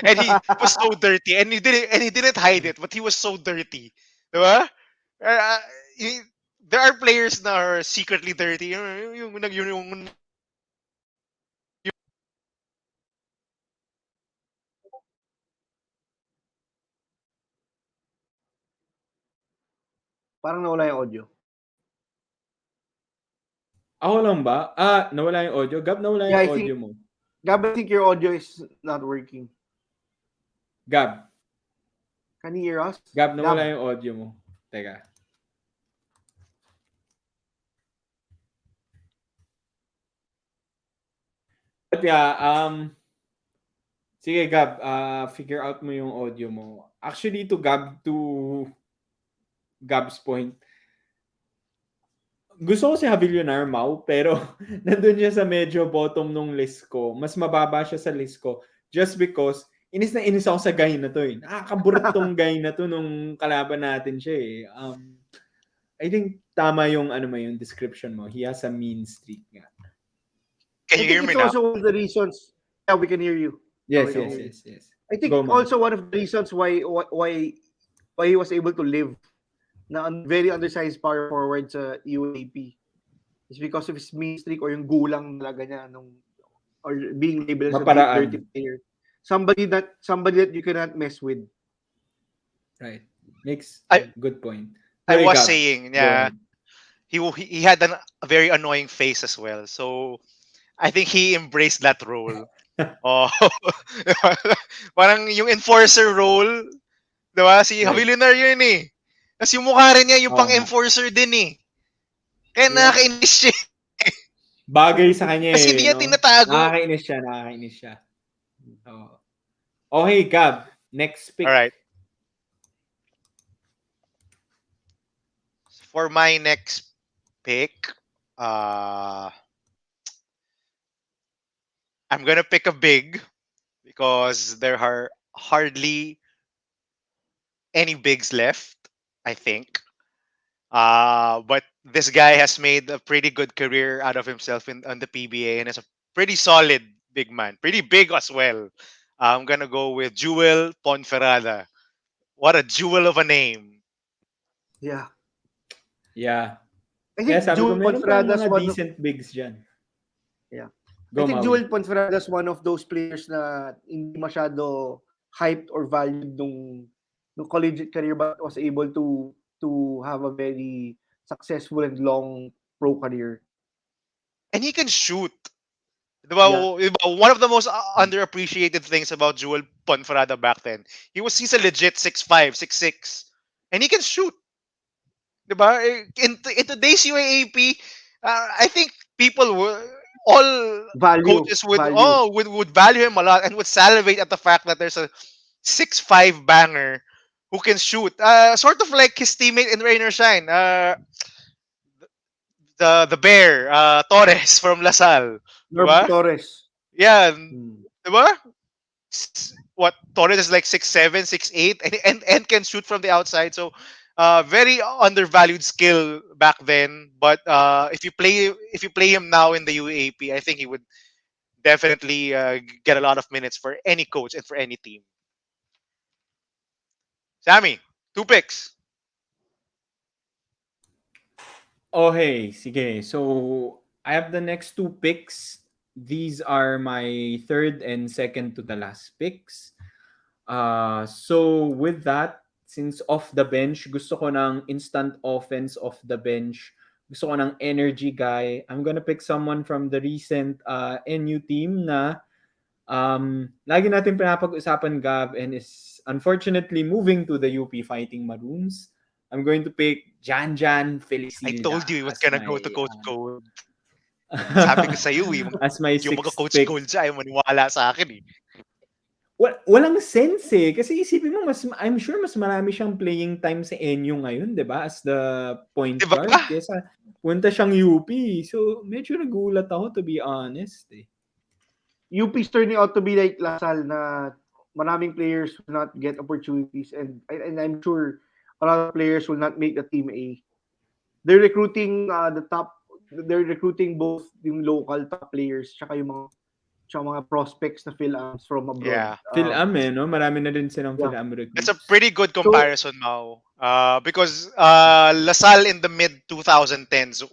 and he was so dirty, and he didn't hide it, but he was so dirty, diba? Uh, he, there are players that are secretly dirty. Yung Parang nawala yung audio. Ako lang ba? Nawala yung audio. Gab, nawala Yeah, yung I think, audio mo. Gab, I think your audio is not working. Gab. Can you hear us? Gab, nawala Gab. yung audio mo. Teka. But yeah, sige Gab, figure out mo yung audio mo. Actually, to Gab's point, gusto ko si Avillionaire Mau, pero nandun siya sa medyo bottom nung list ko. Mas mababa siya sa list ko just because inis na inis ako sa guy na to eh. Nakakaburat tong guy na to nung kalaban natin siya eh. I think tama yung yung description mo. He has a mean streak nga. can I you hear think me it's now? also one of the reasons. Yeah, we can hear you. Yeah, we Yes, can yes, hear you. yes, yes. I think Go, man. also one of the reasons why he was able to live na very undersized power forward sa UAP is because of his mean streak or yung gulang talaga niya nung or being labeled as a dirty Maparaan. player. Somebody that you cannot mess with. Right. Makes I good point. I Sorry, was Gab. saying, Go yeah, ahead. he had a very annoying face as well. So I think he embraced that role. Oh, parang yung enforcer role, diba? Si Right. Avillionaire yun eh. Tapos yung mukha rin niya, yung Oo nga. pang-enforcer din eh. Kaya Yep. nakakainis siya. Bagay sa kanya Kasi hindi eh, niya no? tinatago. Nakakainis siya. Oo. Okay, Gab. Next pick. Alright. For my next pick, uh, I'm gonna pick a big because there are hardly any bigs left, I think. But this guy has made a pretty good career out of himself on the PBA and is a pretty solid big man. Pretty big as well. I'm gonna go with Jewel Ponferrada. What a jewel of a name. Yeah. Yeah. I Kaya think sabi ko, Joel meron pang Ponferrada's mga one of decent bigs dyan. yeah. I Go, think Maui. Joel Ponferrada's one of those players na hindi masyado hyped or valued nung collegiate career but was able to have a very successful and long pro career. And he can shoot. Yeah. Diba, one of the most underappreciated things about Jewel Ponferrada back then, he's a legit 6'5", 6'6", and he can shoot. Diba? In today's UAAP, I think people will. all Value. coaches would Value. would value him a lot and would salivate at the fact that there's a 6'5" banger who can shoot. Sort of like his teammate in Rain or Shine. The bear, Torres from Lasal. Norman Diba? Torres. Yeah, Hmm. diba? What Torres is like 6'7", 6'8", and can shoot from the outside. So very undervalued skill back then. But if you play him now in the UAP, I think he would definitely get a lot of minutes for any coach and for any team. Sammy, two picks. Okay, sige. So, I have the next two picks. These are my third and second to the last picks. So with that, since off the bench, gusto ko ng instant offense off the bench. Gusto ko ng energy guy. I'm gonna pick someone from the recent NU team na lagi natin pinapag-usapan, Gab, and is unfortunately moving to the UP Fighting Maroons. I'm going to pick Jan I Felicilda told you he was as gonna my go to Coach Gold. Sabi ko sa iyo, as my yung mga sixth Coach pick. Gold siya, ayaw maniwala sa akin eh. Walang sense eh. Kasi isipin mo, I'm sure mas marami siyang playing time sa NU ngayon, di ba? As the point Di ba? guard. Kesa punta siyang UP. So, medyo nagulat ako, to be honest eh. UP is turning out to be like Lasal na maraming players will not get opportunities and I'm sure a lot of players will not make the team A. They're recruiting they're recruiting both yung local top players tsaka mga prospects na fill-ams from abroad. Yeah. Phil-Am eh, no? Marami na din silang Yeah. Phil-Am It's a recruits. pretty good So, comparison, Mao. Because Lasal in the mid 2010s,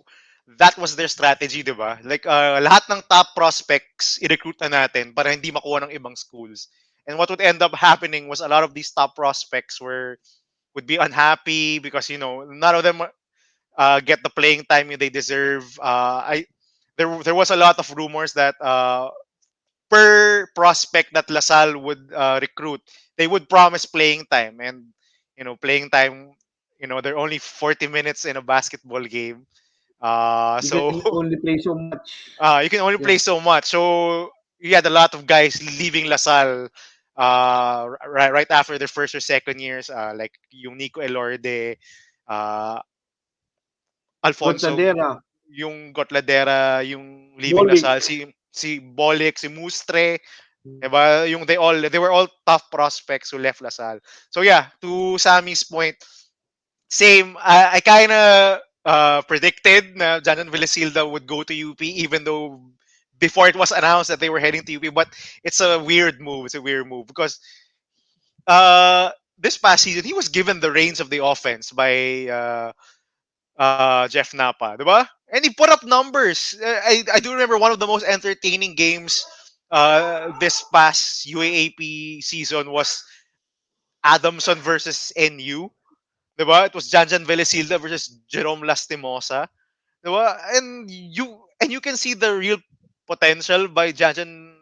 that was their strategy, di ba? Like, lahat ng top prospects, i-recruit na natin para hindi makuha ng ibang schools. And what would end up happening was a lot of these top prospects would be unhappy because, none of them get the playing time they deserve. There was a lot of rumors that per prospect that LaSalle would recruit, they would promise playing time, and playing time, they're only 40 minutes in a basketball game. you So can only play so much. you can only Yeah. play so much. So you had a lot of guys leaving LaSalle right after their first or second years, like yung Nico Elorde, uh, Alfonso, Gotladera, yung Gotladera, yung leaving Bolick. LaSalle, si Bolick, si Mustre. Diba? Yung they were all tough prospects who left LaSalle. So yeah, to Sammy's point, same. I kind of predicted na Janan Villasilda would go to UP, even though before it was announced that they were heading to UP. But it's a weird move. It's a weird move because uh, this past season he was given the reins of the offense by Jeff Napa, diba? And he put up numbers. I do remember one of the most entertaining games this past UAAP season was Adamson versus NU. Diba? It was Janjan Velesilda versus Jerome Lastimosa. Diba? And you can see the real potential by Janjan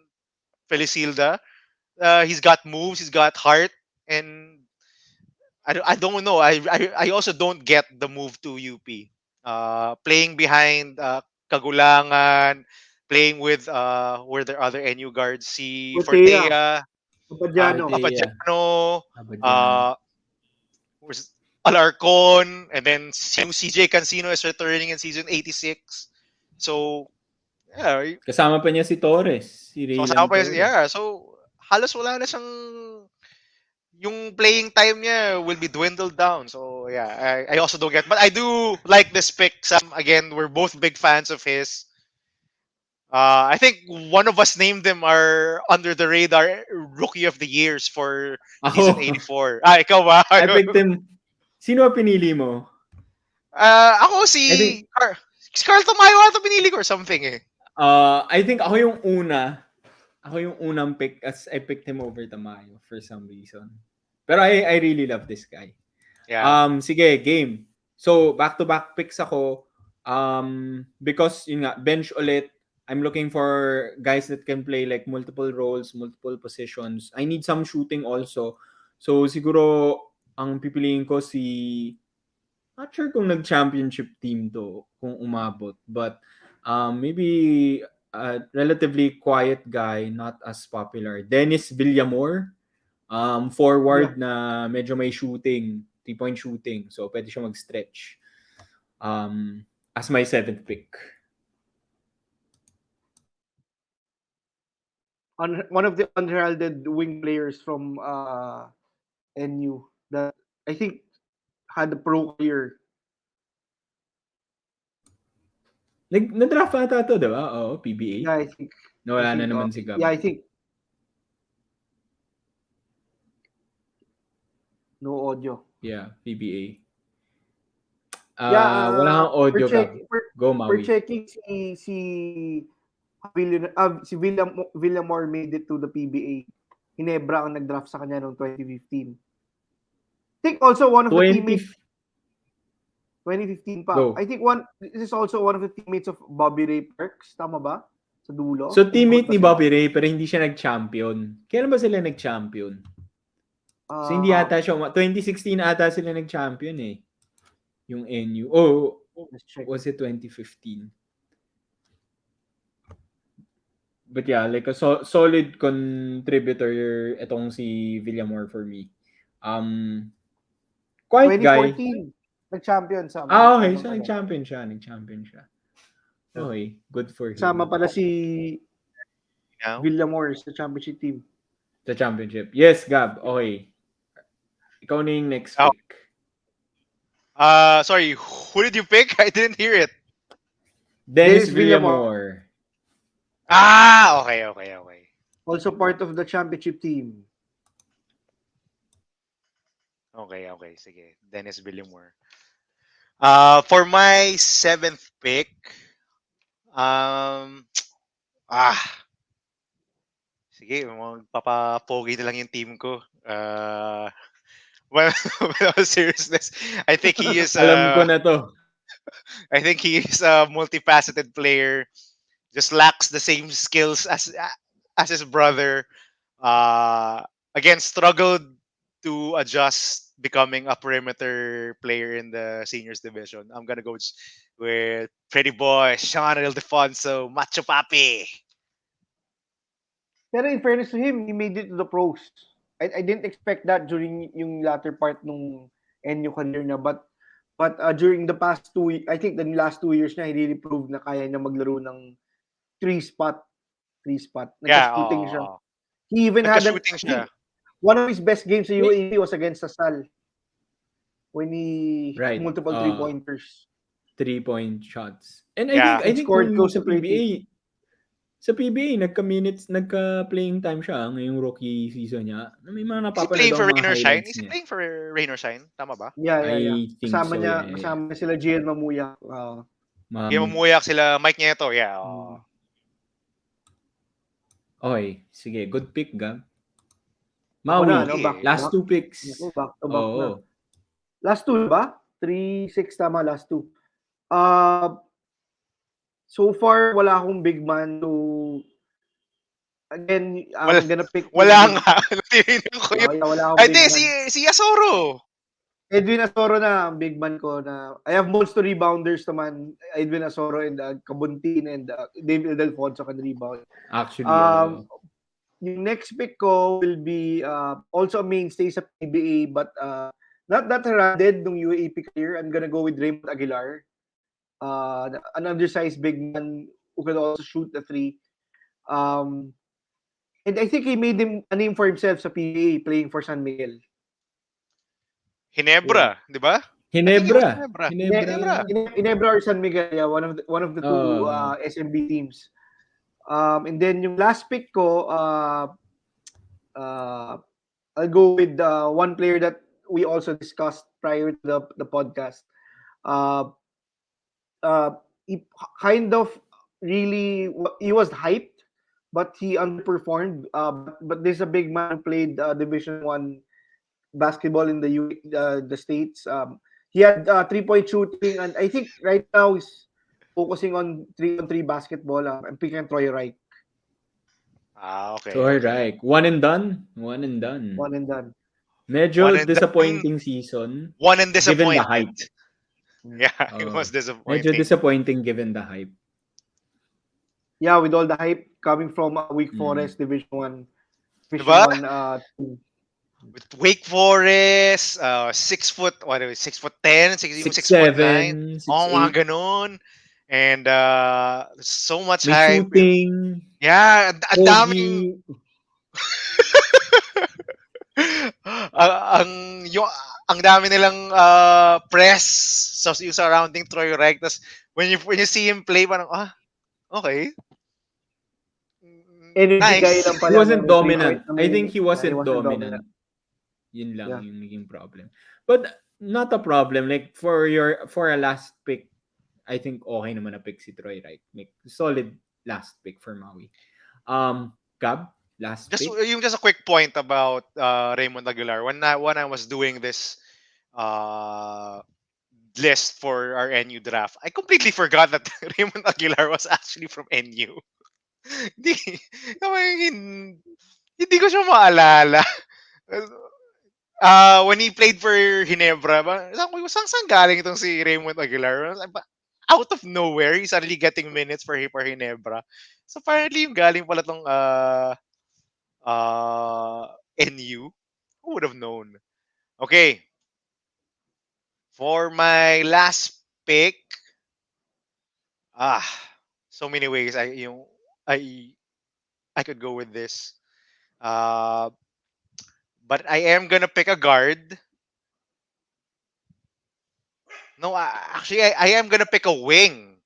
Velesilda. He's got moves, he's got heart, and I don't know. I also don't get the move to UP. Playing behind Kagulangan, playing with where their other NU guards, si Ortea, Fortea, Papadiano. Ortega, Papadiano, Abadiano. uh, where's Alarcon, and then yung CJ Cancino is returning in season 86. So, yeah, Kasama pa niya si Torres, si so Raylan kasama pa Torres. yeah, so halos wala na siyang yung playing time niya will be dwindled down. So yeah, I also don't get, but I do like this pick. Sam, again, we're both big fans of his. I think one of us named them our under the radar rookie of the years for season Ako, 84. Ah, ikaw ba? I picked him. Sino ang pinili mo? Ako I think si Carl Tamayo ata pinili ko or something eh. I think ako yung una. Ako yung unang pick as I picked him over Tamayo for some reason. Pero I really love this guy. Yeah. Sige, game. So, back-to-back picks ako. Because, yun nga, bench ulit. I'm looking for guys that can play like multiple roles, multiple positions. I need some shooting also. So, siguro, ang pipiliin ko not sure kung nag-championship team to, kung umabot. But, maybe relatively quiet guy, not as popular. Dennis Villamor, Yeah. forward na medyo may shooting, 3-point shooting. So, pwede siya mag-stretch. As my 7th pick. One of the unheralded wing players from NU that I think had a pro career. Nag-draft ata to, di ba? Oo, PBA. Yeah, I Nawala na think naman si Gab. yeah, I think no audio. Yeah, PBA. Yeah, Wala kang we're audio, check Gab. we're, Go, we're Maui. checking si Villamor made it to the PBA. Hinebra ang nag-draft sa kanya noong 2015. I think also one of the 20... teammates 2015 pa. Go. I think this is also one of the teammates of Bobby Ray Perks, tama ba? Sa dulo. So, Umabot teammate ba ni sila? Bobby Ray, pero hindi siya nag-champion. Kailan ba sila nag-champion? So, hindi ata siya, 2016 ata sila nag-champion eh. Yung NU. Oh, Let's check. was it 2015? But yeah, like a solid contributor itong si Villamor for me. Quiet guy. 2014, nag-champion sa Okay. So, nag-champion siya. Okay, good for Sama him. pala si Now? Villamor sa championship team. The championship. Yes, Gab. Okay. Ikaw na yung next Oh. pick. Sorry, who did you pick? I didn't hear it. Dennis Villamor. Villamor. Okay. Also part of the championship team. Okay. Sige. Dennis Villamor. For my 7th pick, sige, magpapapogi na lang yung team ko. Well, with all seriousness, I think he is Alam ko na to. I think he is a multifaceted player. Just lacks the same skills as his brother. Again, struggled to adjust becoming a perimeter player in the seniors division. I'm gonna go with pretty boy Sean Ildefonso, Macho Papi. Pero in fairness to him, he made it to the pros. I didn't expect that during yung latter part nung NU career niya. But during the past I think the last 2 years niya, he really proved na kaya niya maglaro ng three spot. Yeah, Nagka-shooting siya. He even had I think one of his best games sa UAAP was against Sasal. When he hit multiple 3-pointers. 3-point shots. And Yeah. I think scored nung close sa to 30. PBA, nagka-playing time siya ngayong rookie season niya. May mga Is he napapanood playing ako for mga Rain or Shine? highlights Is he niya. playing for Rain or Shine? Tama ba? Yeah. I think Kasama so, niya, yeah. kasama niya sila Gian Mamuya. Mamuyak sila Mike Nieto. Yeah. Okay, sige. Good pick, Gab. Ako Maui, Okay. last 2 picks. Back to back na. Last 2 ba? 3-6 tama, last 2. So far, wala akong big man. So, again, I'm gonna pick... Wala nga. Natirinig ko yun. wala akong Ay, big di, man. si Yasoro. Edwin Asoro na ang big man ko na I have most rebounders naman. Edwin Asoro and Kabuntin and David Delfonso can rebound. Actually, yung next pick ko will be also a mainstay sa PBA but not that heralded nung UAAP career. I'm gonna go with Raymond Aguilar. An undersized big man who can also shoot the three. And I think he made him a name for himself sa PBA playing for San Miguel. Hinebra, di ba? Hinebra or San Miguel, yeah, one of the two SMB teams. And then yung last pick ko, I'll go with one player that we also discussed prior to the podcast. He kind of really he was hyped, but he underperformed. But there's a big man who played Division 1 basketball in the States. He had 3-point shooting, and I think right now he's focusing on 3-on-3 basketball. I'm picking Troy Reich. Okay. Troy Reich. One and done. Medyo disappointing season. One and disappointed. Given the hype. Yeah, it was disappointing. Medyo disappointing given the hype. Yeah, with all the hype coming from Wake Mm. Forest Division Diba? One team. With Wake Forest, 6 foot, what is it, 6'10", even Six 6'9". seven, Oh, six mga eight. ganon. And so much May hype. shooting, Yeah, ang daming pogi. ang yung ang dami nilang press sa yung surrounding Troy Reich. Tas when you see him play, parang okay. Energy guy Nice. lang He pala na wasn't may 3 point dominant. na I think may he yeah, he wasn't wasn't dominant. dominant. Yun lang Yeah. yung naging problem. But not a problem. Like for a last pick, I think okay naman na pick si Troy, right? Like solid last pick for Maui. Gab, last pick. Just a quick point about Raymond Aguilar. When I was doing this uh list for our NU draft, I completely forgot that Raymond Aguilar was actually from NU. Hindi, hindi ko siya maalala. When he played for Ginebra, saan galing itong si Raymond Aguilar? Out of nowhere, he's suddenly getting minutes for Ginebra. So apparently, yung galing pala tong NU. Who would have known? Okay, for my last pick, ah, so many ways I I could go with this. Uh, but I am gonna pick a guard. No, actually, I am gonna pick a wing.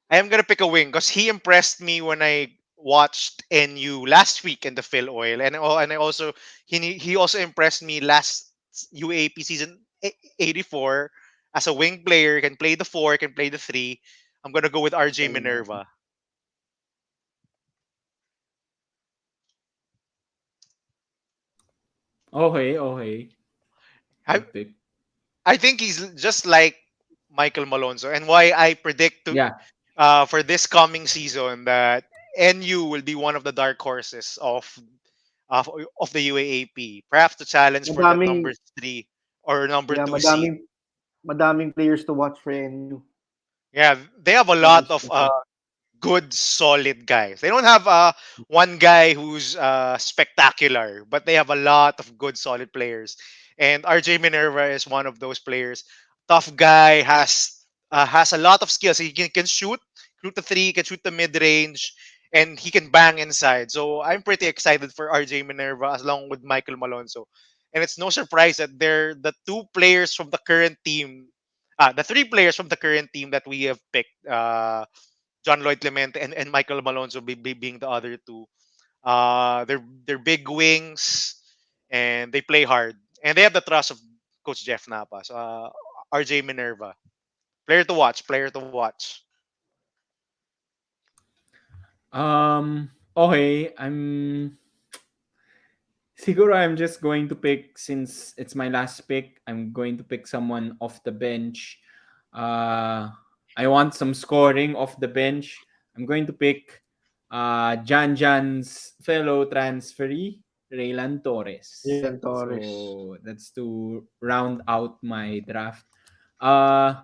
I am gonna pick a wing because he impressed me when I watched NU last week in the Phil Oil, and I also he also impressed me last UAP season 84 as a wing player. Can play the four, can play the three. I'm gonna go with RJ Galing nga. Minerva. Okay, okay. I Good pick. I think he's just like Michael Malonzo, and why I predict to Yeah. for this coming season that NU will be one of the dark horses of, of the UAAP, perhaps to challenge for that Madaming number three or number yeah, two seed. madaming players to watch for NU Yeah, they have a for lot this of season. good, solid guys. They don't have one guy who's spectacular, but they have a lot of good, solid players. And RJ Minerva is one of those players. Tough guy, has a lot of skills. He can shoot the three, can shoot the mid range, and he can bang inside. So I'm pretty excited for RJ Minerva along with Michael Malonzo. And it's no surprise that they're the two players from the current team, the three players from the current team that we have picked. John Lloyd Clemente and Michael Malonzo being the other two. They're big wings and they play hard and they have the trust of Coach Jeff Napa. So RJ Minerva, player to watch, player to watch. Okay, I'm just going to pick, since it's my last pick, I'm going to pick someone off the bench. Uh I want some scoring off the bench. I'm going to pick Jan's fellow transferee, Raylan Torres. Jalen Torres. So that's to round out my draft. Uh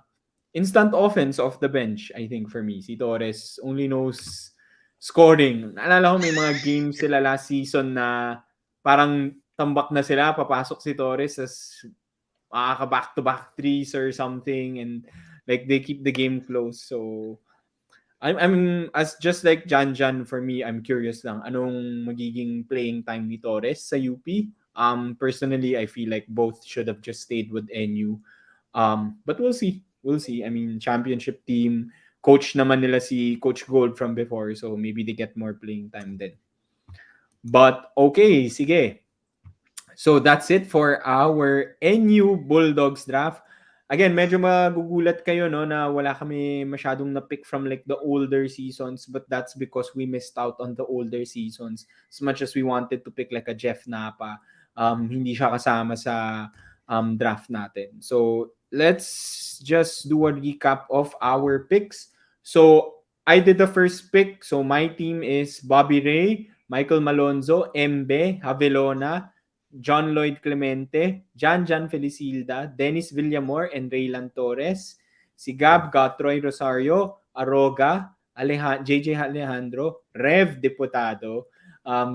Instant offense off the bench, I think, for me. Si Torres only knows scoring. Naalala ko may mga games sila last season na parang tambak na sila, papasok si Torres as makaka back-to-back threes or something, and like they keep the game close. So I'm as just like Jan for me, I'm curious lang anong magiging playing time ni Torres sa UP. Personally, I feel like both should have just stayed with NU. But we'll see. We'll see. I mean, championship team, coach naman nila si Coach Gold from before, so maybe they get more playing time then. But okay, sige. So that's it for our NU Bulldogs draft. Again, medyo magugulat kayo no na wala kami masyadong na-pick from like the older seasons, but that's because we missed out on the older seasons. As much as we wanted to pick like a Jeff Napa, hindi siya kasama sa draft natin. So let's just do a recap of our picks. So I did the first pick. So my team is Bobby Ray, Michael Malonzo, Embe, Havelona, John Lloyd Clemente, Jan Felicilda, Dennis Villamor, and Raylan Torres. Si Gab got Troy Rosario, Aroga, JJ Alejandro, Rev Diputado,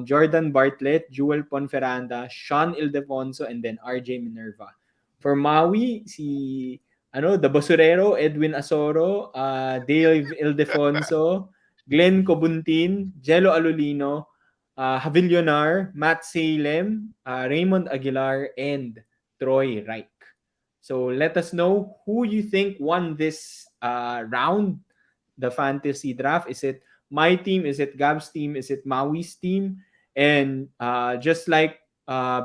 Jordan Bartlett, Jewel Ponferranda, Sean Ildefonso, and then RJ Minerva. For Maui, si the Basurero, Edwin Asoro, Dave Ildefonso, Glenn Cobuntin, Jello Alulino, Avillionare, Matt Salem, Raymond Aguilar, and Troy Reich. So let us know who you think won this round, the fantasy draft. Is it my team? Is it Gab's team? Is it Maui's team? And just like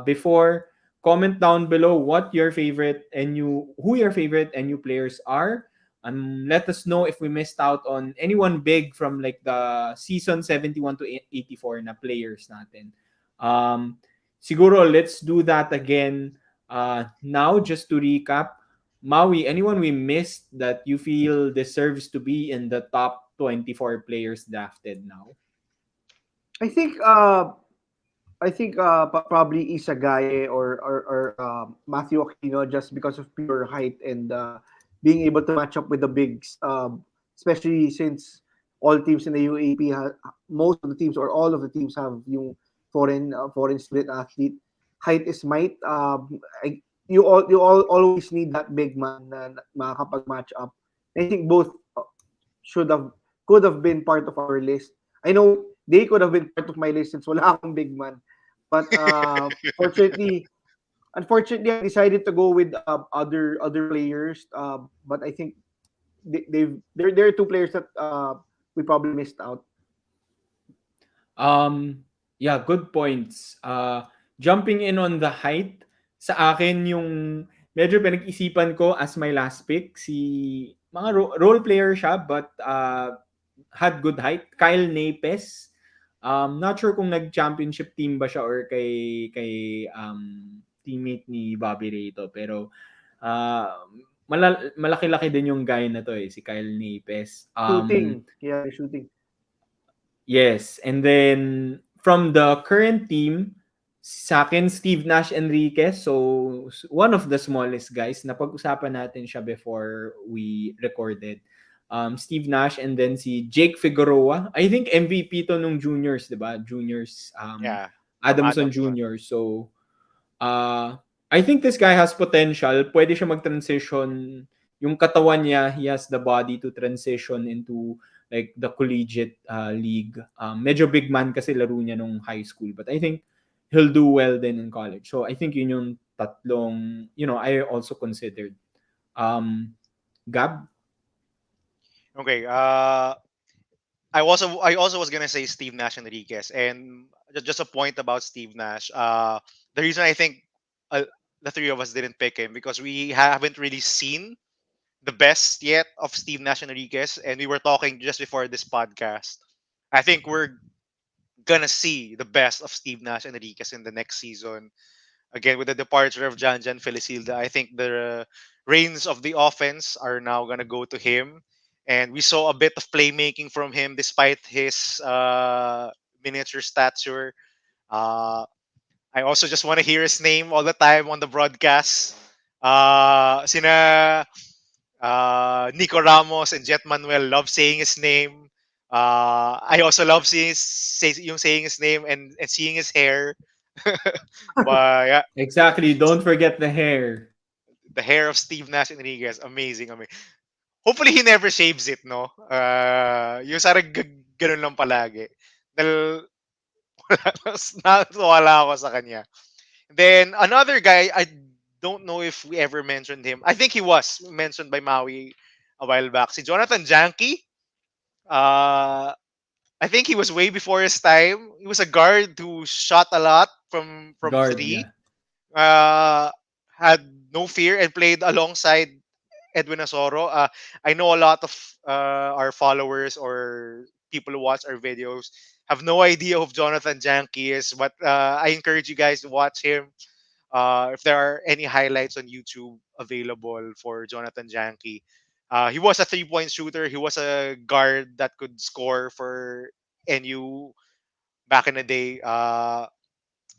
before, comment down below what your favorite who your favorite NU players are. Let us know if we missed out on anyone big from like the season 71 to 84 na players natin. Siguro let's do that again. Now, just to recap, Maui, anyone we missed that you feel deserves to be in the top 24 players drafted now? I think probably Isagaye or Matthew Aquino, just because of pure height and being able to match up with the bigs, especially since all teams in the UAP most of the teams or all of the teams have yung foreign student athlete. Height is might. You all always need that big man na makakapag match up. I think both should have could have been part of our list. I know they could have been part of my list since wala akong big man. But unfortunately, I decided to go with other players. But I think there are two players that we probably missed out. Yeah, good points. Jumping in on the height, sa akin yung medyo pinag-isipan ko as my last pick, si mga role player siya but had good height. Kyle Napes. Not sure kung nag-championship team ba siya or teammate ni Bobby Ray to. Pero malaki-laki din yung guy na to si Kyle Napes. Shooting. Yeah, shooting. Yes. And then, from the current team, sa akin, Steve Nash Enriquez. So, one of the smallest guys. Napag-usapan natin siya before we recorded. Steve Nash and then si Jake Figueroa. I think MVP to nung juniors, di ba? Juniors, Yeah, from Adamson Adamson. Jr. So, I think this guy has potential. Pwede siya mag-transition. Yung katawan niya, he has the body to transition into like the collegiate league. Medyo big man kasi laro niya nung high school. But I think he'll do well then in college. So I think yun yung tatlong, I also considered. Gab? Okay. I also was gonna say Steve Nash Enriquez, and just a point about Steve Nash. The reason I think uh, the three of us didn't pick him because we haven't really seen the best yet of Steve Nash Enriquez, and we were talking just before this podcast. I think we're gonna see the best of Steve Nash Enriquez in the next season. Again, with the departure of Jan Felicilda, I think the reins of the offense are now gonna go to him. And we saw a bit of playmaking from him despite his miniature stature. Uh, I also just want to hear his name all the time on the broadcast. Sina Nico Ramos and Jet Manuel love saying his name. I also love saying his name and seeing his hair. But yeah, Exactly. Don't forget the hair. the hair of Steve Nash Enriquez, amazing, amazing. Hopefully he never shaves it, no? Yung sarang ganun lang palagi. Dahil wala ako sa kanya. Then another guy, I don't know if we ever mentioned him. I think he was mentioned by Maui a while back. Si Jonathan Janki. Uh, I think he was way before his time. He was a guard who shot a lot from Guard, three. yeah. Uh, had no fear and played alongside Edwin Asoro. I know a lot of our followers or people who watch our videos have no idea who Jonathan Janki is, but I encourage you guys to watch him. If there are any highlights on YouTube available for Jonathan Janki. He was a 3-point shooter. He was a guard that could score for NU back in the day.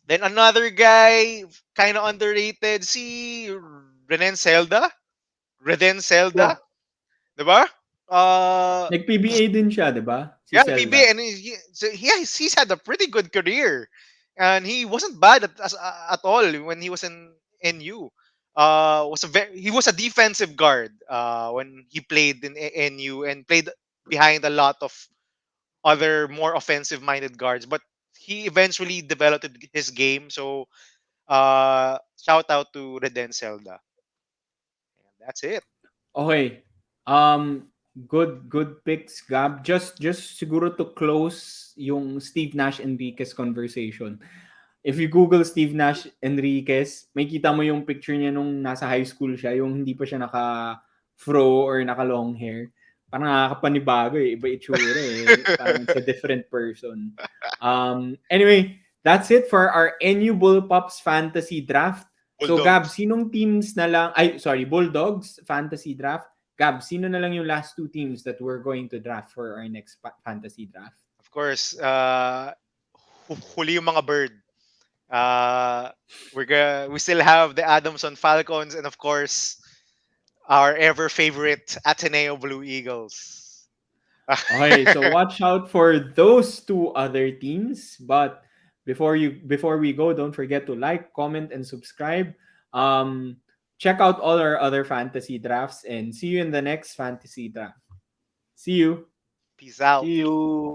Then another guy, kind of underrated, si Renen Zelda. Reden Yeah, Zelda, diba? Uh, Nag-PBA din siya, di ba? Si yeah, PB, Zelda. and he's had a pretty good career, and he wasn't bad at all when he was in NU. He was a defensive guard when he played in NU and played behind a lot of other more offensive minded guards, but he eventually developed his game. So shout out to Reden Zelda. And that's it. Okay. Good picks, Gab. Just siguro to close yung Steve Nash Enriquez conversation. If you Google Steve Nash Enriquez, may kita mo yung picture niya nung nasa high school siya, yung hindi pa siya naka-fro or naka-long hair. Parang nakakapanibago eh. Iba itsura eh. Parang it's a different person. Anyway, that's it for our NU Bullpups Fantasy Draft. So Gab, Bulldogs. sinong teams na lang, Bulldogs Fantasy Draft. Gab, sino na lang yung last two teams that we're going to draft for our next fantasy draft? Of course, huli yung mga bird. Uh, we still have the Adamson Falcons and of course our ever favorite Ateneo Blue Eagles. Okay, so watch out for those two other teams. But before we go, don't forget to like, comment, and subscribe. Um, check out all our other fantasy drafts and see you in the next fantasy draft. See you. Peace out. See you.